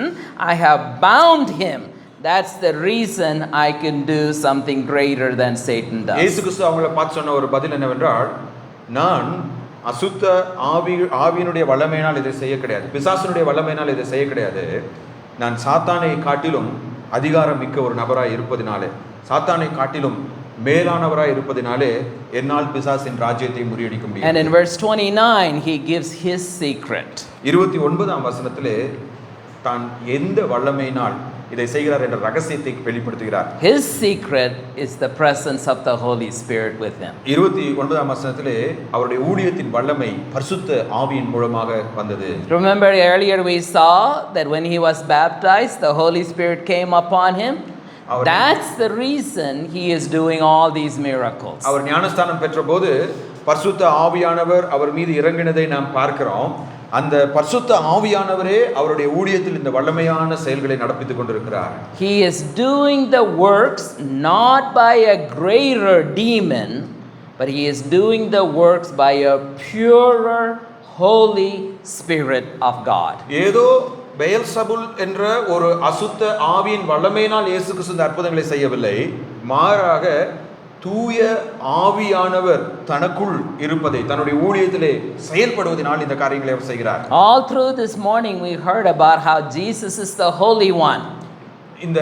I have bound him. That's the reason I can do something greater than Satan does. இயேசு கிறிஸ்து அவங்களை பார்த்து சொன்ன ஒரு பதில் என்னவென்றால், நான் அசுத்த ஆவியினுடைய வல்லமையினால் இதை செய்ய கிடையாது, பிசாசனுடைய வல்லமையினால் இதை செய்ய கிடையாது. நான் சாத்தானை காட்டிலும் அதிகாரம் மிக்க ஒரு நபராய் இருப்பதினாலே, சாத்தானை காட்டிலும் மேலானவராய் இருப்பதினாலே என்னால் பிசாசின் ராஜ்யத்தை முறியடிக்க முடியும். And in verse 29 he gives his secret. 29ஆம் வசனத்திலே தான் எந்த வல்லமையினால் இதை செய்கிறார் என்ற ரகசியத்தை வெளிப்படுத்துகிறார். His secret is the presence of the Holy Spirit with him. 29ஆம் வசனத்திலே அவருடைய ஊழியத்தின் வல்லமை பரிசுத்த ஆவியின் மூலமாக வந்தது. Remember earlier we saw that when he was baptized, the Holy Spirit came upon him. That's the reason he is doing all these miracles. அவர் ஞானஸ்தானம் பெற்றபோது பரிசுத்த ஆவியானவர் அவர் மீது இறங்கினதை நாம் பார்க்கிறோம். அந்த பரிசுத்த ஆவியானவரே அவருடைய ஊழியத்தில் இந்த வல்லமையான செயல்களை நடப்பித்துக் கொண்டிருக்கிறார். He is doing the works not by a greater demon, but he is doing the works by a purer Holy Spirit of God. ஏதோ பெயல்சபுல் என்ற ஒரு அசுத்த ஆவியின் வல்லமையினால் இயேசு கிறிஸ்து இந்த அற்புதங்களை செய்யவில்லை. மாறாக தூய ஆவியானவர் தனக்குள் இருப்பதை தன்னுடைய ஊழியத்திலே செயல்படுவதனால் இந்த காரியங்களை அவர் செய்கிறார். All through this morning we heard about how Jesus is the Holy One. இந்த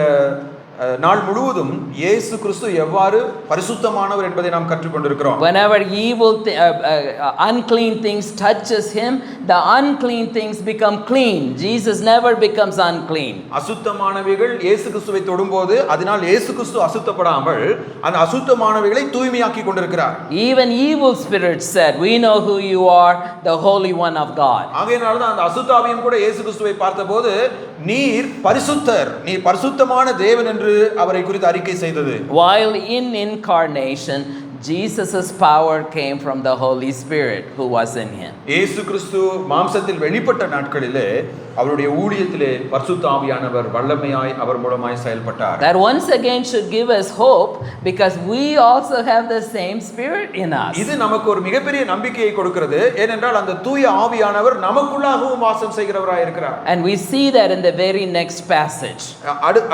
நாள் முழுவதும் இயேசு கிறிஸ்து எவ்வாறு பரிசுத்தமானவர் என்பதை நாம் கற்றுக்கொண்டிருக்கிறோம். Whenever evil unclean things touches him, the unclean things become clean. Jesus never becomes unclean. அசுத்தமானவைகள் இயேசு கிறிஸ்துவை தொடும்போது அதனால் இயேசு கிறிஸ்து அசுத்தப்படாமல் அந்த அசுத்தமானவைகளை தூய்மையாக்கி கொண்டிருக்கிறார். Even evil spirits said, "We know who you are, the Holy One of God." ஆகையால் தான் அந்த அசுத்தாவியும் கூட இயேசு கிறிஸ்துவை பார்த்தபோது நீர் பரிசுத்தர், நீ பரிசுத்தமான தேவன் என்று அவரை குறித்து அறிக்கை செய்தது. While in incarnation, Jesus' power came from the Holy Spirit who was in him. இயேசு கிறிஸ்து மாம்சத்தில் வெளிப்பட்ட நாட்களிலே அவருடைய ஊழியத்திலே பரிசுத்த ஆவியானவர் வல்லமையாய் அவர் மூலமாய் செயல்பட்டார். That once again should give us hope because we also have the same spirit in us. இது நமக்கு ஒரு மிகப்பெரிய நம்பிக்கையை கொடுக்கிறது. ஏனென்றால் அந்த தூய ஆவியானவர் நமக்குள்ளாகவும் வாசம் செய்கிறவராய் இருக்கிறார். And we see that in the very next passage.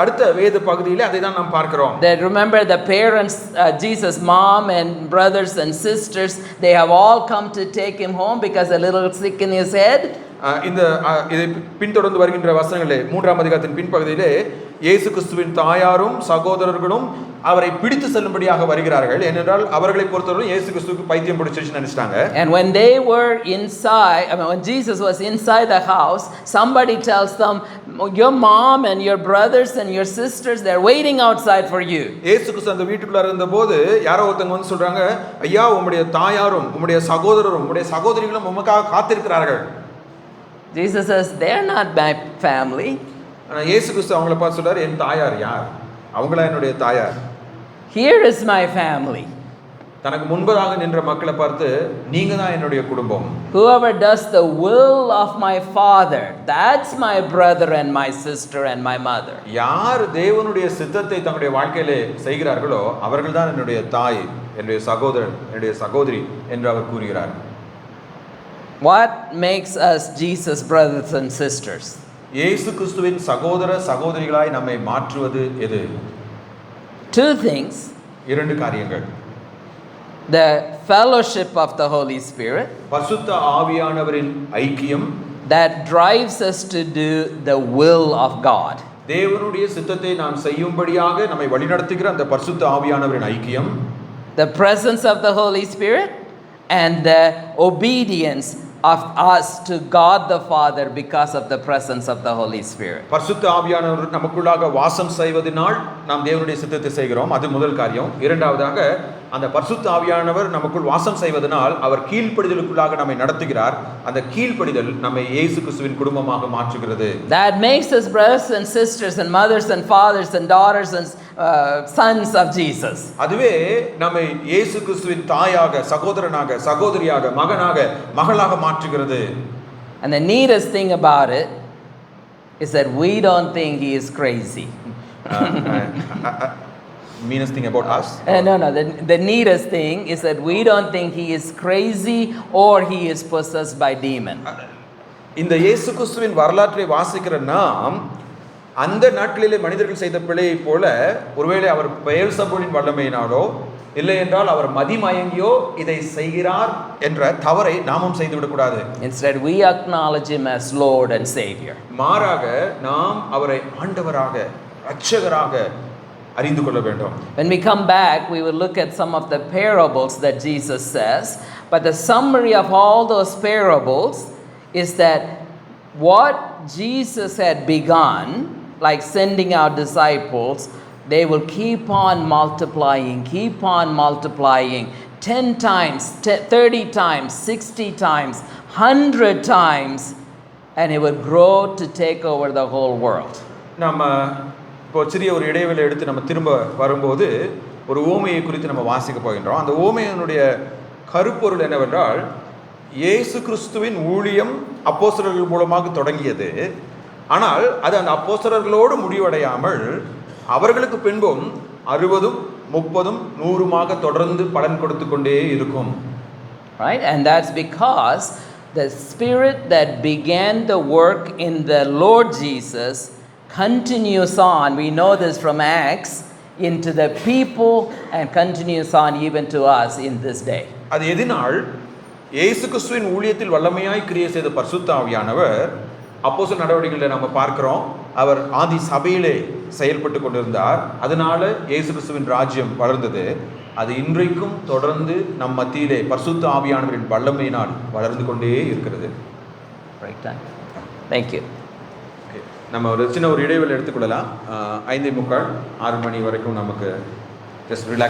அடுத்த வேத பகுதியிலே அதை தான் நாம் பார்க்கிறோம். That remember the parents, Jesus' mom and brothers and sisters, they have all come to take him home because a little sick in his head. இந்த இதை பின்தொடர்ந்து வருகின்ற வசனங்களே 3ஆம் அதிகாரத்தின் பின்பகுதியிலே இயேசு கிறிஸ்துவின் தாயாரும் சகோதரர்களும் அவரை பிடித்து செல்லும்படியாக வருகிறார்கள். ஏனென்றால் அவர்களை பொறுத்தவரை இயேசு கிறிஸ்துவுக்கு பைத்தியம் பிடிச்சிருச்சுன்னு நினைச்சிட்டாங்க. And when they were inside, when Jesus was inside the house, somebody tells them, "Your mom and your brothers and your sisters, they're waiting outside for you." இயேசு கிறிஸ்து அந்த வீட்டுக்குள்ள இருந்தபோது யாரோ ஒருத்தங்க வந்து சொல்றாங்க, "ஐயா, உம்முடைய தாயாரும் உம்முடைய சகோதரரும் உம்முடைய சகோதரிகளும் உமக்காக காத்திருக்கிறார்கள்." Jesus says, "They're not my family." ஆனா இயேசு கிறிஸ்து அவங்கள பார்த்து சொல்றாரு, "என் தாயார் யார்? அவங்களா என்னுடைய தாயார்." Here is my family. தனக்கு முன்பதாக நின்ற மக்களை பார்த்து, "நீங்க தான் என்னுடைய குடும்பம்." Whoever does the will of my Father, that's my brother and my sister and my mother. யார் தேவனுடைய சித்தத்தை தங்களுடைய வாழ்க்கையிலே செய்கிறார்களோ அவர்கள் தான் என்னுடைய தாய், என்னுடைய சகோதரன், என்னுடைய சகோதரி என்று அவர் கூறுகிறார். What makes us Jesus' brothers and sisters? இயேசு கிறிஸ்துவின் சகோதர சகோதரிகளாய் நம்மை மாற்றுவது எது? Two things. இரண்டு காரியங்கள். The fellowship of the Holy Spirit, பரிசுத்த ஆவியானவரின் ஐக்கியம், that drives us to do the will of God. தேவனுடைய சித்தத்தை நாம் செய்யும்படியாக நம்மை வழிநடத்துகிற அந்த பரிசுத்த ஆவியானவரின் ஐக்கியம். The presence of the Holy Spirit and the obedience of us to God the Father because of the presence of the Holy Spirit. பரிசுத்த ஆவியானவர் நமக்குள்ளாக வாசம் செய்வதனால் நாம் தேவனுடைய சித்தத்தை செய்கிறோம். அது முதல் காரியம். இரண்டாவதாக அந்த பரிசுத்த ஆவியானவர் நமக்குள் வாசம் செய்வதனால் அவர் கீழ்ப்படிதலுக்குள்ளாக நம்மை நடத்துகிறார். அந்த கீழ்ப்படிதல் நம்மை இயேசு கிறிஸ்துவின் குடும்பமாக மாற்றுகிறது. That makes us brothers and sisters and mothers and fathers and daughters and sons of Jesus. அதுவே நம்மை இயேசு கிறிஸ்துவின் தாயாக, சகோதரனாக, சகோதரியாக, மகனாக, மகளாக மாற்றுகிறது. And the neatest thing about it is that we don't think he is crazy. Meanest thing about us? No. The neatest thing is that we don't think he is crazy or he is possessed by demon. இந்த இயேசு கிறிஸ்துவின் வரலாற்றை வாசிக்கிற நாம் அந்த நாட்களிலே மனிதர்கள் செய்த பிழையை போல ஒருவேளை அவர் பெயல்சபூலின் வல்லமையினாலோ இல்லை என்றால் அவர் மதிமயங்கியோ இதை செய்கிறார் என்ற தவறை நாமும் செய்துவிடக்கூடாது. Instead we acknowledge him as Lord and Savior. மாறாக நாம் அவரை ஆண்டவராக, இரட்சகராக அறிந்து கொள்ள வேண்டும். When we come back, we will look at some of the parables that Jesus says, but the summary of all those parables is that what Jesus had begun, like sending out disciples, they will keep on multiplying, 10 times, 30 times, 60 times, 100 times, and it will grow to take over the whole world. நம்ம இப்போ சிறிய ஒரு இடைவேளை எடுத்து நம்ம திரும்ப வரும்போது ஒரு ஓமையை குறித்து நம்ம வாசிக்க போகின்றோம். அந்த ஓமையினுடைய கருப்பொருள் என்னவென்றால், இயேசு கிறிஸ்துவின் ஊழியம் அப்போஸ்தலர்கள் மூலமாக தொடங்கியது. ஆனால் அது அந்த அப்போஸ்தலர்களோடு முடிவடையாமல் அவர்களுக்கு பின்பும் 60, 30, 100 தொடர்ந்து பலன் கொடுத்து கொண்டே இருக்கும். Right? And that's because the spirit that began the work in the Lord Jesus continues on. We know this from Acts, into the people, and continues on even to us in this day. அது எதனால் இயேசு கிறிஸ்துவின் ஊழியத்தில் வல்லமையாய் கிரியை செய்த பரிசுத்த ஆவியானவர் அப்போஸ்தலர் நடவடிக்கைகளில் நம்ம பார்க்கிறோம். அவர் ஆதி சபையிலே செயல்பட்டு கொண்டிருந்தார். அதனால இயேசு கிறிஸ்துவின் ராஜ்யம் வளர்ந்தது. அது இன்றைக்கும் தொடர்ந்து நம் மத்தியிலே பரிசுத்த ஆவியானவரின் வல்லமையினால் வளர்ந்து கொண்டே இருக்கிறது. Right time. Thank you. நம்ம ஒரு சின்ன ஒரு இடைவேளை எடுத்துக்கொள்ளலாம். 5:45 6 மணி வரைக்கும் நமக்கு ஜஸ்ட் ரிலாக்ஸ்